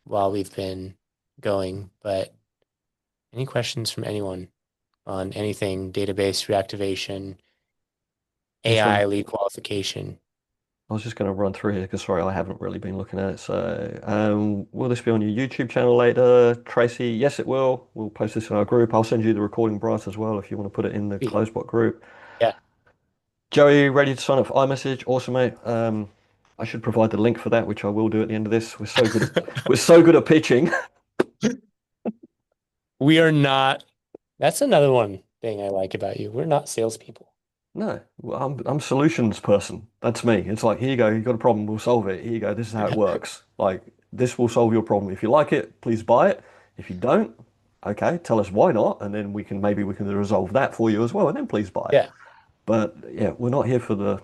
while we've been going, but any questions from anyone on anything, database reactivation, AI lead qualification? I was just going to run through here because, sorry, I haven't really been looking at it. So, will this be on your YouTube channel later, Tracy? Yes, it will. We'll post this in our group. I'll send you the recording, Bryce, as well, if you want to put it in the Sweet. CloseBot group. Yeah. Joey, ready to sign up for iMessage? Awesome, mate. I should provide the link for that, which I will do at the end of this. We're so good. We're so good at pitching. We are not. That's another one thing I like about you. We're not salespeople. No, well, I'm solutions person. That's me. It's like, here you go. You've got a problem. We'll solve it. Here you go. This is how it works. Like, this will solve your problem. If you like it, please buy it. If you don't, okay, tell us why not, and then maybe we can resolve that for you as well, and then please buy it. Yeah. But yeah, we're not here for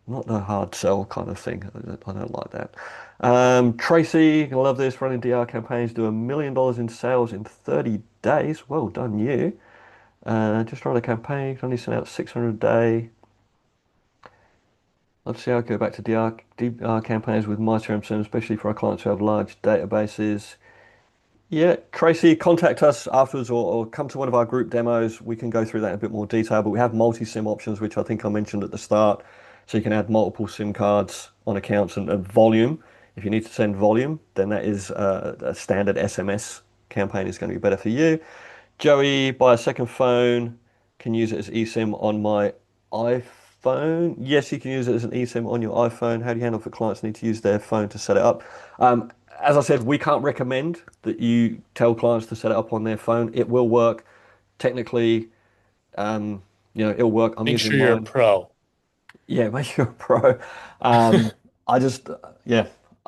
not the hard sell kind of thing. I don't like that. Tracy, I love this. Running DR campaigns, do $1 million in sales in 30 days. Well done, you. Just run a campaign, can only send out 600 a day. Let's see how I go back to DR campaigns with myCRMSIM, especially for our clients who have large databases. Yeah, Tracy, contact us afterwards or come to one of our group demos. We can go through that in a bit more detail, but we have multi-SIM options, which I think I mentioned at the start. So you can add multiple SIM cards on accounts and volume. If you need to send volume, then that is a standard SMS campaign is going to be better for you. Joey, buy a second phone, can use it as eSIM on my iPhone. Yes, you can use it as an eSIM on your iPhone. How do you handle if clients need to use their phone to set it up? As I said, we can't recommend that you tell clients to set it up on their phone. It will work. Technically, it'll work. I'm Make using sure you're a mine. pro. Yeah, make you a pro. I just, yeah,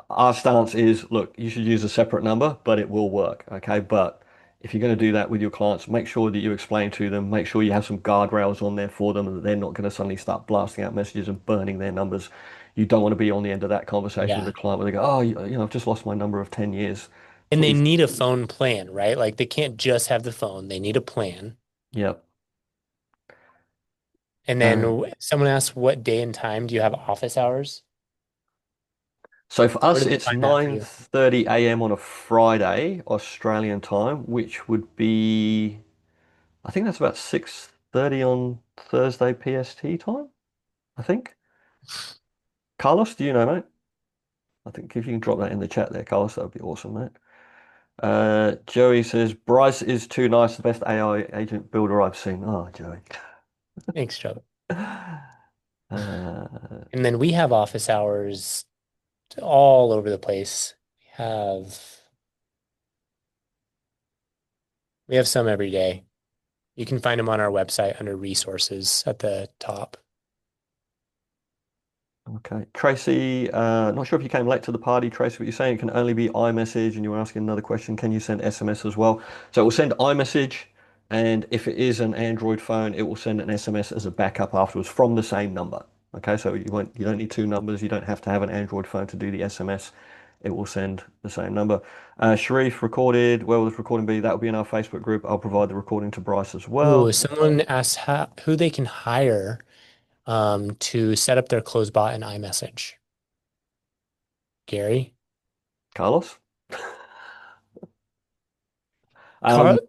our stance is, look, you should use a separate number, but it will work, okay? But if you're going to do that with your clients, make sure that you explain to them, make sure you have some guardrails on there for them, and that they're not going to suddenly start blasting out messages and burning their numbers. You don't want to be on the end of that conversation with Yeah. a client where they go, oh, I've just lost my number of 10 years. And they Please. need a phone plan, right? Like they can't just have the phone. They need a plan. Yep. And then someone asked, what day and time do you have office hours? So for Where us, do they it's find that for you? 9:30 a.m. on a Friday, Australian time, which would be, I think that's about 6:30 on Thursday PST time, I think. Carlos, do you know, mate? I think if you can drop that in the chat there, Carlos, that would be awesome, mate. Joey says, Bryce is too nice, the best AI agent builder I've seen. Oh, Joey. Thanks, Joe. Uh, And then we have office hours all over the place. We have some every day. You can find them on our website under resources at the top. Okay. Tracy, not sure if you came late to the party, Tracy, but you're saying it can only be iMessage, and you were asking another question, can you send SMS as well? So it will send iMessage, and if it is an Android phone, it will send an SMS as a backup afterwards from the same number. Okay, so you don't need two numbers, you don't have to have an Android phone to do the SMS. it will send the same number. Sharif recorded. Where will this recording be? That will be in our Facebook group. I'll provide the recording to Bryce as well. Ooh, someone asked who they can hire to set up their CloseBot in iMessage. Gary? Carlos? Carl?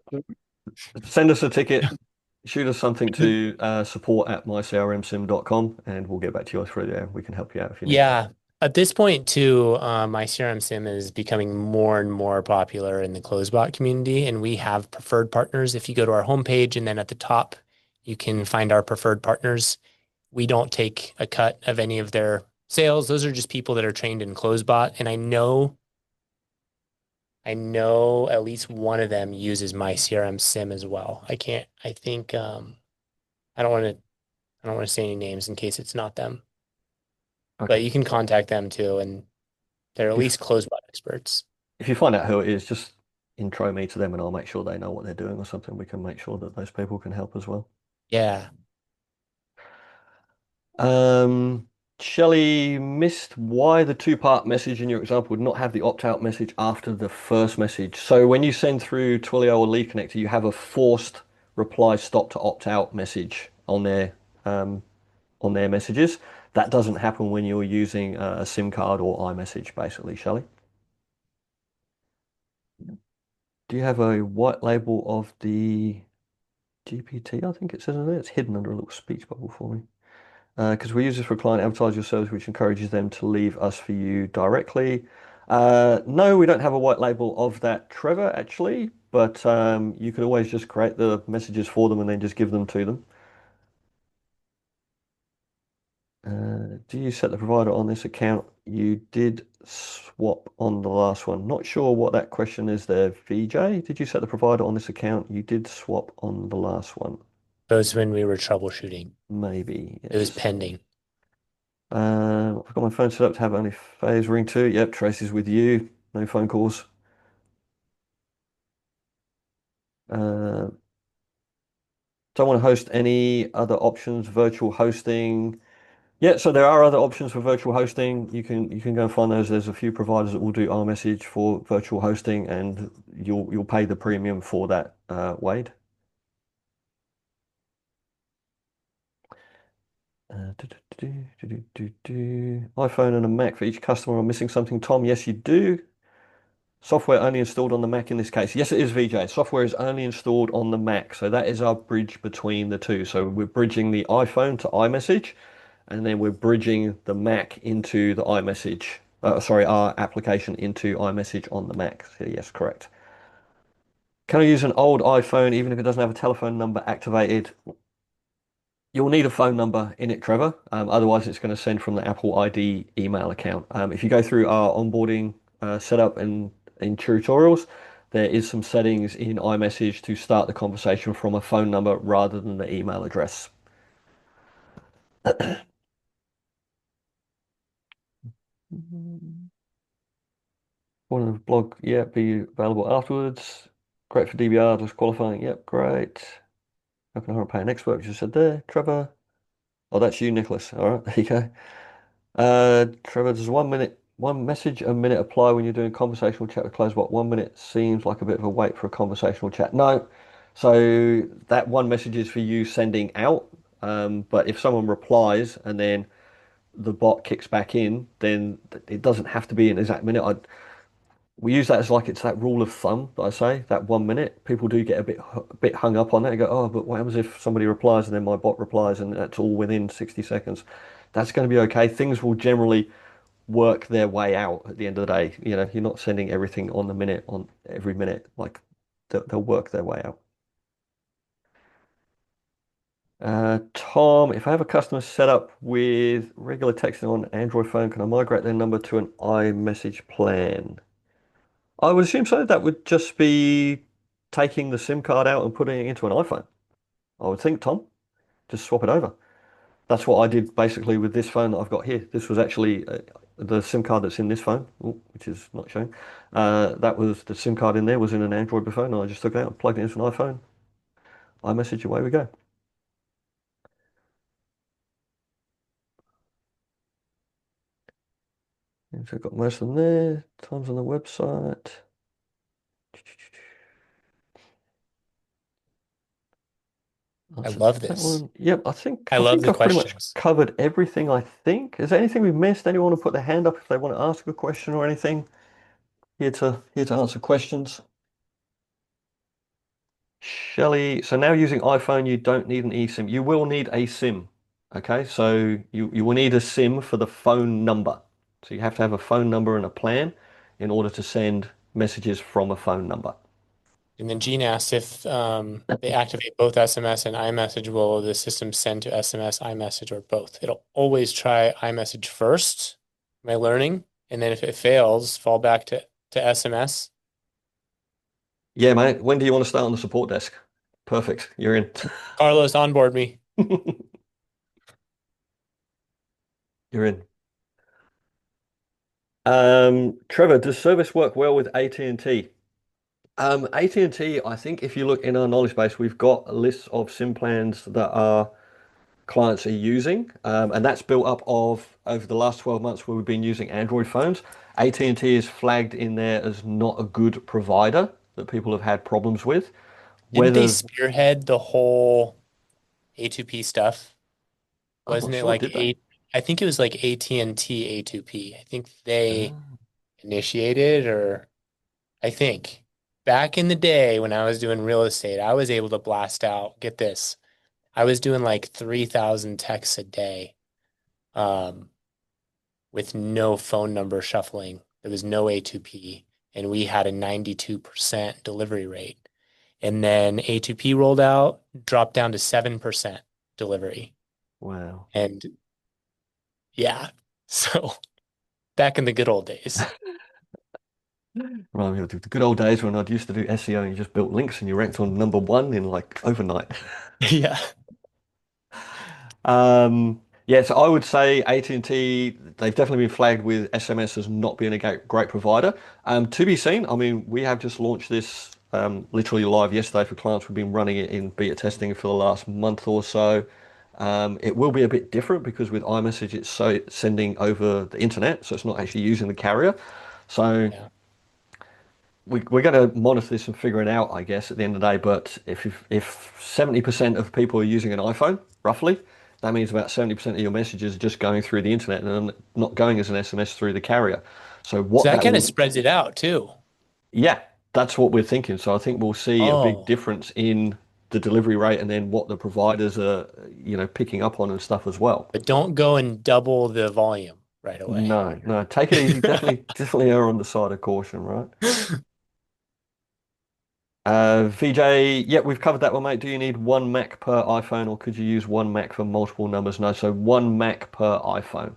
Send us a ticket. Shoot us something to support at myCRMSIM.com and we'll get back to you through there. We can help you out if you need. Yeah. At this point, too, myCRMSIM is becoming more and more popular in the CloseBot community, and we have preferred partners. If you go to our homepage and then at the top, you can find our preferred partners. We don't take a cut of any of their sales. Those are just people that are trained in CloseBot, and I know at least one of them uses myCRMSIM as well. I think I don't want to say any names in case it's not them. Okay. But you can contact them too, and they're at least CloseBot experts. If you find out who it is, just intro me to them and I'll make sure they know what they're doing or something. We can make sure that those people can help as well. Yeah. Shelley missed why the two-part message in your example would not have the opt-out message after the first message. So when you send through Twilio or Lead Connector, you have a forced reply stop to opt-out message on their messages. That doesn't happen when you're using a SIM card or iMessage, basically, Shelley. Do you have a white label of the GPT? I think it says in there. It's hidden under a little speech bubble for me. Because we use this for client advertise your service, which encourages them to leave us for you directly. No, we don't have a white label of that, Trevor, actually, but you could always just create the messages for them and then just give them to them. Do you set the provider on this account? You did swap on the last one. Not sure what that question is there, VJ. Did you set the provider on this account? You did swap on the last one. That was when we were troubleshooting. Maybe. Yes. It was pending. I've got my phone set up to have only phase ring too. Yep, Tracy's with you. No phone calls. Don't want to host any other options, virtual hosting. Yeah, so there are other options for virtual hosting. You can go and find those. There's a few providers that will do iMessage for virtual hosting, and you'll pay the premium for that, Wade. iPhone and a Mac for each customer. I'm missing something, Tom. Yes, you do. Software only installed on the Mac in this case. Yes, it is, VJ. Software is only installed on the Mac. So that is our bridge between the two. So we're bridging the iPhone to iMessage, and then we're bridging the Mac into the iMessage. Sorry, our application into iMessage on the Mac. So yes, correct. Can I use an old iPhone even if it doesn't have a telephone number activated? You'll need a phone number in it, Trevor. Otherwise, it's going to send from the Apple ID email account. If you go through our onboarding setup and in tutorials, there is some settings in iMessage to start the conversation from a phone number rather than the email address. Want to blog? Yeah, be available afterwards. Great for DBR, just qualifying. Yep, great. How can I pay an expert? Which you said there, Trevor. Oh, that's you, Nicholas. All right, there you go. Trevor, does one message a minute apply when you're doing conversational chat with CloseBot? 1 minute seems like a bit of a wait for a conversational chat. No. So that one message is for you sending out. But if someone replies and then the bot kicks back in, then it doesn't have to be an exact minute. We use that as like it's that rule of thumb that I say, that 1 minute. People do get a bit hung up on that and go, oh, but what happens if somebody replies and then my bot replies and that's all within 60 seconds? That's going to be okay. Things will generally work their way out at the end of the day. You know, you're not sending everything on the minute on every minute. Like they'll work their way out. Tom, if I have a customer set up with regular texting on Android phone, can I migrate their number to an iMessage plan? I would assume so. That would just be taking the SIM card out and putting it into an iPhone. I would think, Tom. Just swap it over. That's what I did basically with this phone that I've got here. This was actually the SIM card that's in this phone, which is not showing. That was the SIM card in there was in an Android phone, and I just took it out and plugged it into an iPhone. iMessage, away we go. I've got most of them there. Times on the website. I That's love that this. one. Yep, I think I love the I've pretty much questions. covered everything, I think. Is there anything we've missed? Anyone want to put their hand up if they want to ask a question or anything? Here to answer questions. Shelley, so now using iPhone, you don't need an eSIM. You will need a SIM. Okay, so you will need a SIM for the phone number. So you have to have a phone number and a plan in order to send messages from a phone number. And then Gene asked if they activate both SMS and iMessage, will the system send to SMS, iMessage, or both? It'll always try iMessage first, my learning, and then if it fails, fall back to SMS. Yeah, mate. When do you want to start on the support desk? Perfect. You're in. Carlos, onboard me. You're in. Trevor, does service work well with AT&T? AT&T, I think if you look in our knowledge base, we've got lists of SIM plans that our clients are using, and that's built up of over the last 12 months where we've been using Android phones. AT&T is flagged in there as not a good provider that people have had problems with. Didn't they Whether spearhead the whole A2P stuff? I'm not Wasn't it sure, like did they? I think it was like AT&T A2P. I think they Ah, initiated, or I think back in the day when I was doing real estate, I was able to blast out, get this. I was doing like 3,000 texts a day, um, with no phone number shuffling. There was no A2P, and we had a 92% delivery rate. And then A2P rolled out, dropped down to 7% delivery. wow. And yeah, so back in the good old days. Right, the good old days when I'd used to do SEO and you just built links and you ranked on #1 in like overnight. Yeah. Yeah, so I would say AT&T, they've definitely been flagged with SMS as not being a great provider. To be seen, I mean, we have just launched this literally live yesterday for clients. We've been running it in beta testing for the last month or so. It will be a bit different because with iMessage, it's so sending over the internet, so it's not actually using the carrier. So Yeah. we're going to monitor this and figure it out, I guess, at the end of the day. But if 70% of people are using an iPhone, roughly, that means about 70% of your messages are just going through the internet and not going as an SMS through the carrier. So So what that that kind of will, spreads it out too. yeah, that's what we're thinking. So I think we'll see a big Oh, difference in the delivery rate and then what the providers are, picking up on and stuff as well. but don't go and double the volume right away. No, no, take it easy. Definitely err on the side of caution, right? VJ, yeah, we've covered that one, mate. Do you need one Mac per iPhone or could you use one Mac for multiple numbers? No, so one Mac per iPhone,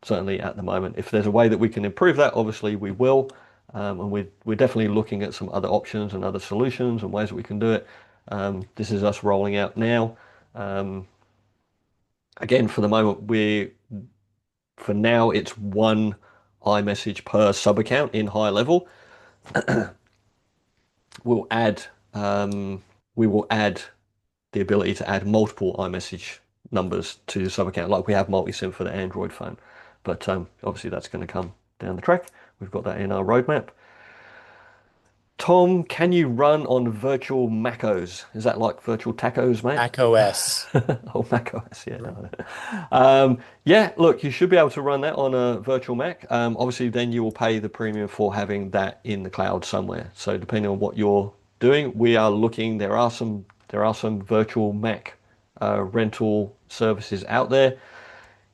certainly at the moment. If there's a way that we can improve that, obviously we will. And we're definitely looking at some other options and other solutions and ways that we can do it. This is us rolling out now. Um, Again, for the moment, for now, it's one iMessage per sub account in high level. We'll add, we will add the ability to add multiple iMessage numbers to the sub account, like we have multi-SIM for the Android phone. But obviously that's going to come down the track. We've got that in our roadmap. Tom, can you run on virtual MacOS? Is that like virtual tacos, mate? Mac OS. Oh, macOS, yeah. No. Yeah, look, you should be able to run that on a virtual Mac. Obviously, then you will pay the premium for having that in the cloud somewhere. So depending on what you're doing, we are looking. There are some virtual Mac rental services out there.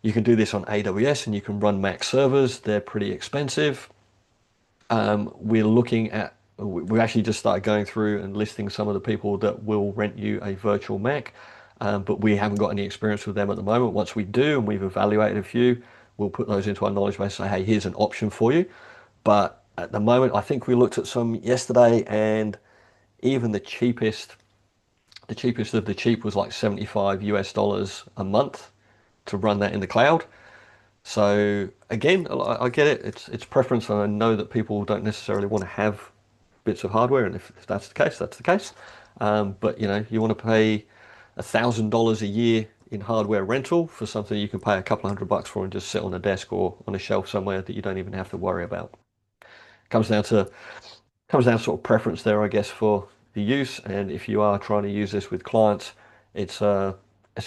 You can do this on AWS and you can run Mac servers. They're pretty expensive. We're looking at, we actually just started going through and listing some of the people that will rent you a virtual Mac, but we haven't got any experience with them at the moment. Once we do and we've evaluated a few, we'll put those into our knowledge base and say, hey, here's an option for you. But at the moment, I think we looked at some yesterday and even the cheapest of the cheap was like 75 US dollars a month to run that in the cloud. So again, I get it. It's preference, and I know that people don't necessarily want to have bits of hardware, and if that's the case, that's the case. But you want to pay $1,000 a year in hardware rental for something you can pay a couple $100 for and just sit on a desk or on a shelf somewhere that you don't even have to worry about. Comes down to sort of preference there, I guess, for the use. And if you are trying to use this with clients, it's an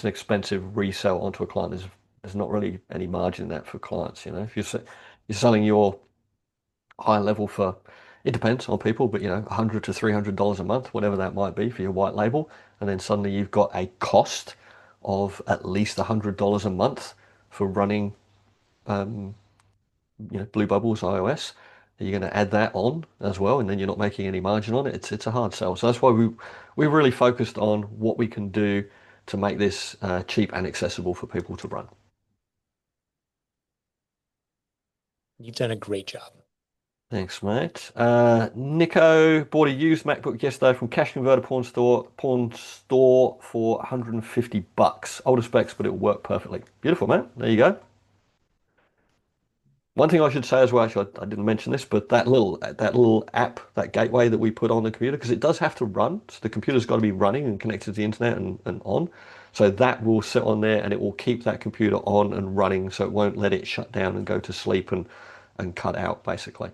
expensive resell onto a client. There's not really any margin in that for clients. If you're selling your high level for, it depends on people, but $100 to $300 a month, whatever that might be for your white label, and then suddenly you've got a cost of at least $100 a month for running, Blue Bubbles iOS. You're going to add that on as well, and then you're not making any margin on it. It's a hard sell. So that's why we really focused on what we can do to make this cheap and accessible for people to run. You've done a great job. Thanks, mate. Nico bought a used MacBook yesterday from Cash Converter Pawn Store for $150. Older specs, but it'll work perfectly. Beautiful, man. There you go. One thing I should say as well, actually, I didn't mention this, but that little app, that gateway that we put on the computer, because it does have to run, so the computer's got to be running and connected to the internet and on. So that will sit on there and it will keep that computer on and running, so it won't let it shut down and go to sleep and cut out, basically.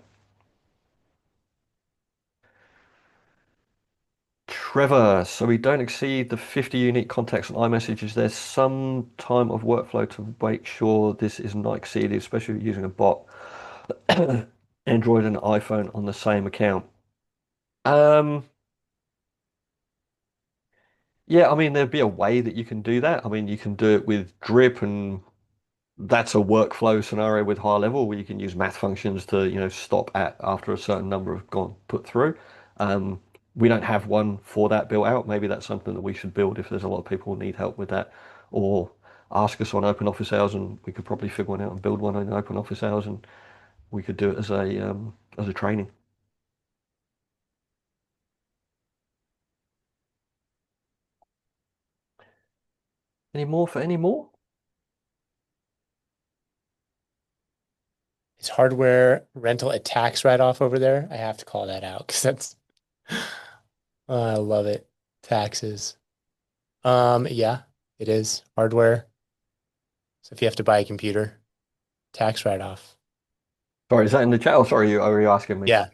Trevor, so we don't exceed the 50 unique contacts on iMessage. Is there some time of workflow to make sure this is not exceeded, especially if you're using a bot, Android and iPhone on the same account? Yeah, I mean, there'd be a way that you can do that. I mean, you can do it with Drip, and that's a workflow scenario with high level where you can use math functions to, stop after a certain number have gone put through. We don't have one for that built out. Maybe that's something that we should build if there's a lot of people who need help with that, or ask us on Open Office Hours, and we could probably figure one out and build one in Open Office Hours, and we could do it as a training. Any more for any more? Is hardware rental a tax write-off over there? I have to call that out because that's I love it. Taxes. Yeah, it is hardware. So if you have to buy a computer, tax write-off. Sorry, is that in the chat? Oh, sorry, are you asking me? Yeah,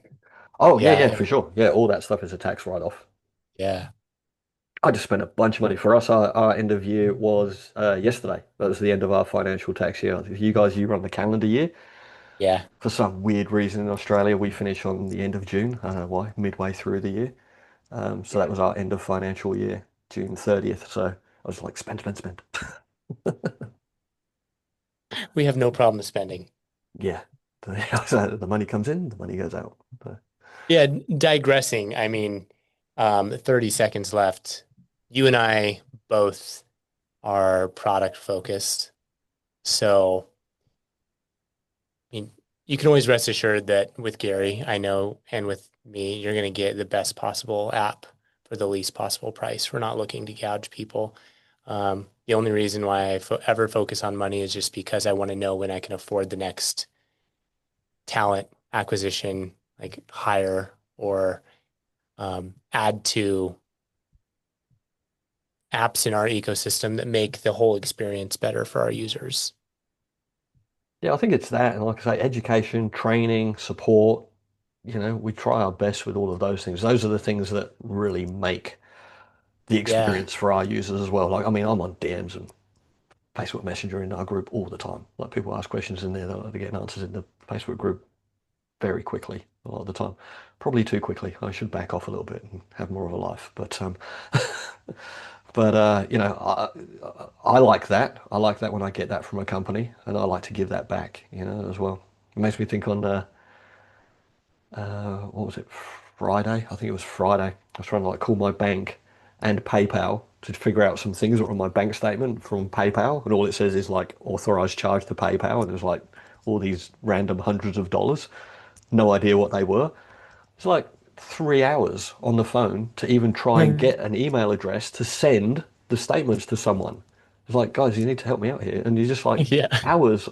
Oh, yeah, yeah, for sure. Yeah, all that stuff is a tax write-off. yeah. I just spent a bunch of money. For us, our end of year was yesterday. That was the end of our financial tax year. If you guys, you run the calendar year. Yeah. For some weird reason in Australia, we finish on the end of June. I don't know why, midway through the year. So that was our end of financial year, June 30th. So I was like, spend. We have no problem spending. Yeah. The money comes in, the money goes out. Yeah, digressing. I mean, 30 seconds left. You and I both are product focused. So, I mean, you can always rest assured that with Gary, I know, and with me, you're going to get the best possible app for the least possible price. We're not looking to gouge people. The only reason why I ever focus on money is just because I want to know when I can afford the next talent acquisition, like hire or add to apps in our ecosystem that make the whole experience better for our users. Yeah, I think it's that. And like I say, education, training, support, we try our best with all of those things. Those are the things that really make the experience for our users as well. Like, I mean, I'm on DMs and Facebook Messenger in our group all the time. Like, people ask questions in there, they're getting answers in the Facebook group very quickly a lot of the time. Probably too quickly. I should back off a little bit and have more of a life. But I like that. I like that when I get that from a company, and I like to give that back, as well. It makes me think on what was it, Friday? I think it was Friday. I was trying to call my bank and PayPal to figure out some things that were on my bank statement from PayPal, and all it says is authorized charge to PayPal, and there's all these random hundreds of dollars. No idea what they were. It's 3 hours on the phone to even try and get an email address to send the statements to someone. It's like, guys, you need to help me out here. And you're just Yeah. hours,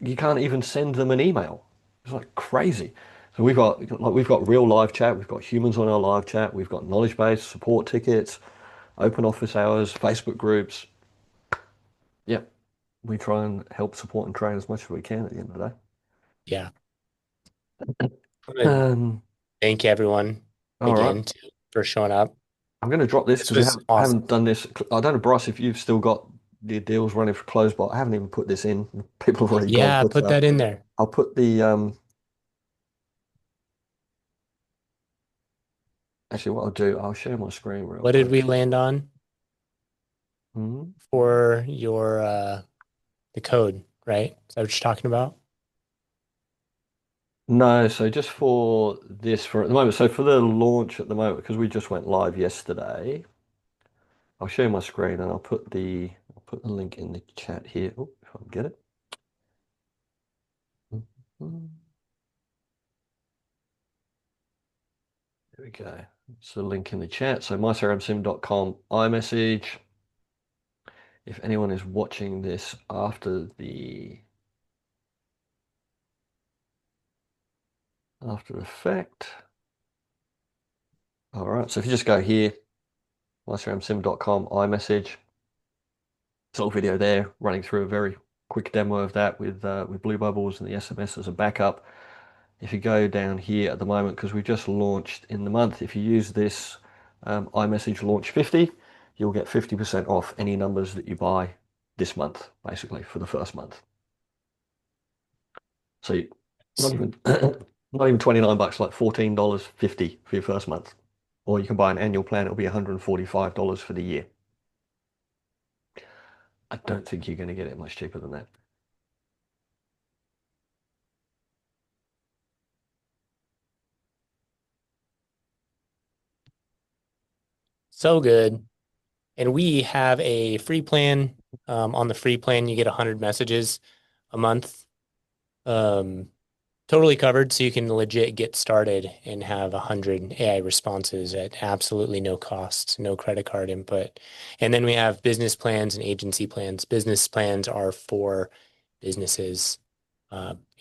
you can't even send them an email. It's crazy. So we've got real live chat, we've got humans on our live chat, we've got knowledge base, support tickets, open office hours, Facebook groups. yeah, we try and help support and train as much as we can at the end of the day. Yeah. Thank everyone All again right. for showing up. I'm going to drop this This because we was haven't, awesome. haven't done this. I don't know, Bryce, if you've still got the deals running for CloseBot. I haven't even put this in. People have already gone. Yeah, But put that in there. I'll put the actually what I'll do, I'll share my screen real What did quick. we land on for your the code, right? Is that what you're talking about? No, so just for this for at the moment. So for the launch at the moment, because we just went live yesterday, I'll share my screen and I'll put the link in the chat here. Oh, if I can get it. There we go. It's the link in the chat. So myCRMSIM.com iMessage. If anyone is watching this after the fact. All right, so if you just go here, myCRMSIM.com iMessage. It's a little video there running through a very quick demo of that with Blue Bubbles and the SMS as a backup. If you go down here at the moment, because we just launched in the month, if you use this iMessage Launch 50, you'll get 50% off any numbers that you buy this month, basically, for the first month. So not even not even 29 bucks, like $14.50 for your first month. Or you can buy an annual plan, it'll be $145 for the year. I don't think you're going to get it much cheaper than that. So good. And we have a free plan. On the free plan, you get 100 messages a month. Totally covered, so you can legit get started and have 100 AI responses at absolutely no cost, no credit card input. And then we have business plans and agency plans. Business plans are for businesses.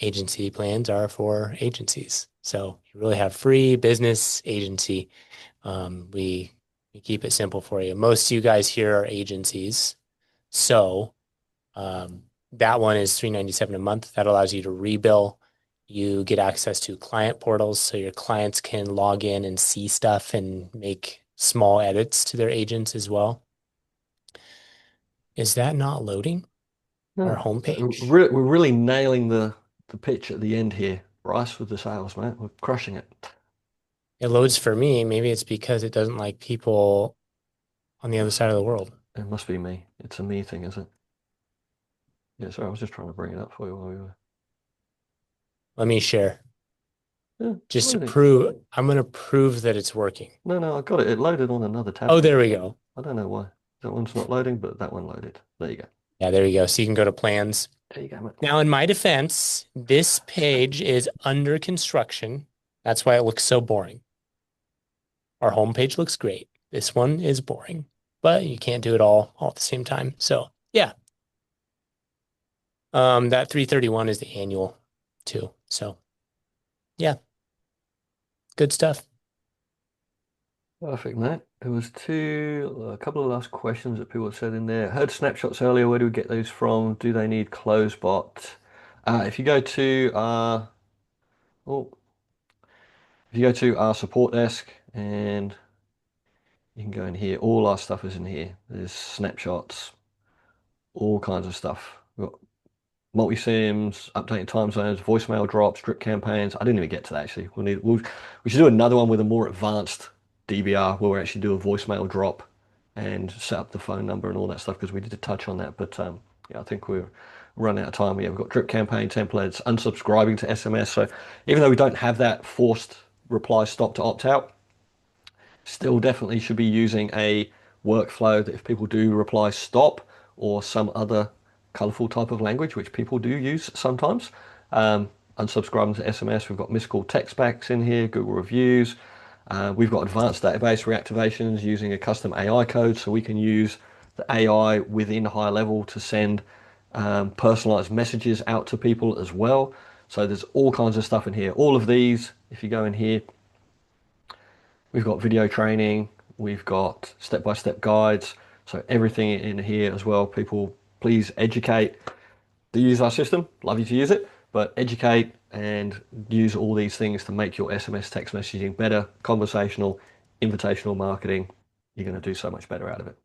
Agency plans are for agencies. So you really have free business agency. We keep it simple for you. Most of you guys here are agencies. So that one is $397 a month. That allows you to rebill. You get access to client portals, so your clients can log in and see stuff and make small edits to their agents as well. Is that not loading? Our homepage? We're really nailing the pitch at the end here, Bryce, with the sales, mate. We're crushing it. It loads for me. Maybe it's because it doesn't like people on the other side of the world. It must be me. It's a me thing, is it? Yeah, sorry, I was just trying to bring it up for you while we were. Let me share. Yeah, Just to loading. prove, I'm going to prove that it's working. No, I got it. It loaded on another tab. Oh, there we go. I don't know why. That one's not loading, but that one loaded. There you go. Yeah, there you go. So you can go to plans. There you go, mate. Now, in my defense, this page is under construction. That's why it looks so boring. Our homepage looks great. This one is boring, but you can't do it all at the same time. So yeah. That 331 is the annual too. So yeah. Good stuff. Perfect, mate. There was a couple of last questions that people had said in there. Heard snapshots earlier. Where do we get those from? Do they need CloseBot? If you go to our support desk and you can go in here, all our stuff is in here. There's snapshots, all kinds of stuff. We've got multi-SIMs, updating time zones, voicemail drops, drip campaigns. I didn't even get to that actually. We should do another one with a more advanced DVR where we actually do a voicemail drop and set up the phone number and all that stuff because we did a touch on that. But yeah, I think we're running out of time. Yeah, we've got drip campaign templates, unsubscribing to SMS. So even though we don't have that forced reply stop to opt out, still definitely should be using a workflow that if people do reply stop or some other colorful type of language, which people do use sometimes, unsubscribing to SMS, we've got missed call text backs in here, Google reviews. We've got advanced database reactivations using a custom AI code, so we can use the AI within high level to send personalized messages out to people as well. So there's all kinds of stuff in here. All of these, if you go in here, we've got video training, we've got step-by-step guides, so everything in here as well. People please educate the use our system. Love you to use it, but educate and use all these things to make your SMS text messaging better, conversational, invitational marketing. You're going to do so much better out of it.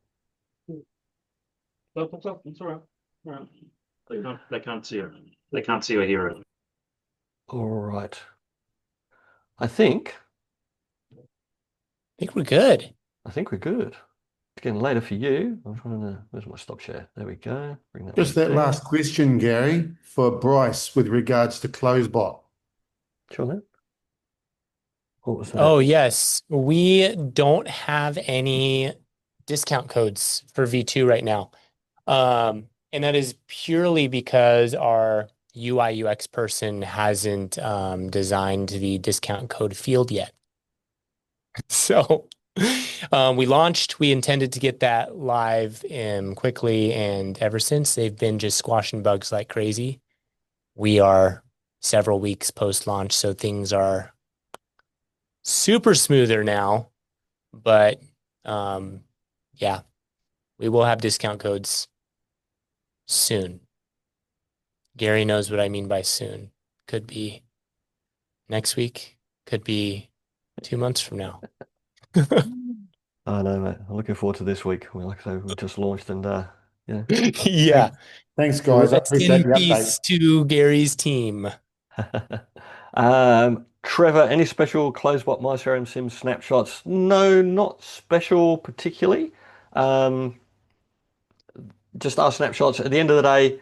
It's all right. All right. They can't see her. They can't see or hear it. All right. I think we're good. we're good. It's getting later for you. I'm trying to, where's my stop share? There we go. Bring that Just one that down. last question, Gary, for Bryce with regards to CloseBot. Sure, man. What was that? Oh, yes. We don't have any discount codes for V2 right now. And that is purely because our UI UX person hasn't designed the discount code field yet. So we launched, we intended to get that live quickly, and ever since they've been just squashing bugs like crazy. We are several weeks post-launch, so things are super smoother now. But yeah, we will have discount codes soon. Gary knows what I mean by soon. Could be next week, could be 2 months from now. I know, mate. I'm looking forward to this week. Like I say, we just launched and yeah. Yeah. Thanks, guys. I Rest appreciate in the peace update. to Gary's team. Trevor, any special CloseBot myCRMSIM snapshots? No, not special particularly. Just our snapshots. At the end of the day,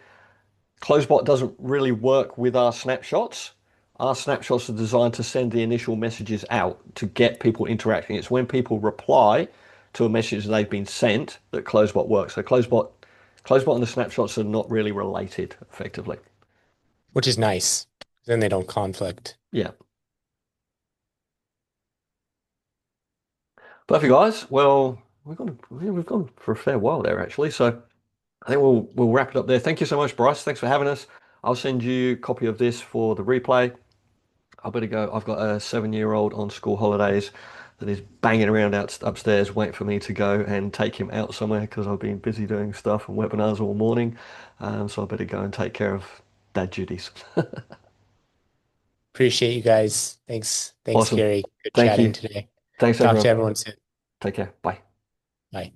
CloseBot doesn't really work with our snapshots. Our snapshots are designed to send the initial messages out to get people interacting. It's when people reply to a message they've been sent that CloseBot works. So CloseBot and the snapshots are not really related effectively. Which is nice. Then they don't conflict. Yeah. Perfect, guys. Well, we've gone for a fair while there actually. So I think we'll wrap it up there. Thank you so much, Bryce. Thanks for having us. I'll send you a copy of this for the replay. I better go. I've got a 7-year-old on school holidays that is banging around upstairs, waiting for me to go and take him out somewhere because I've been busy doing stuff and webinars all morning. So I better go and take care of dad duties. Appreciate you guys. Thanks, Awesome. Gary. Good Thank chatting you. today. Thanks, Talk everyone. to everyone soon. Take care. Bye. Bye.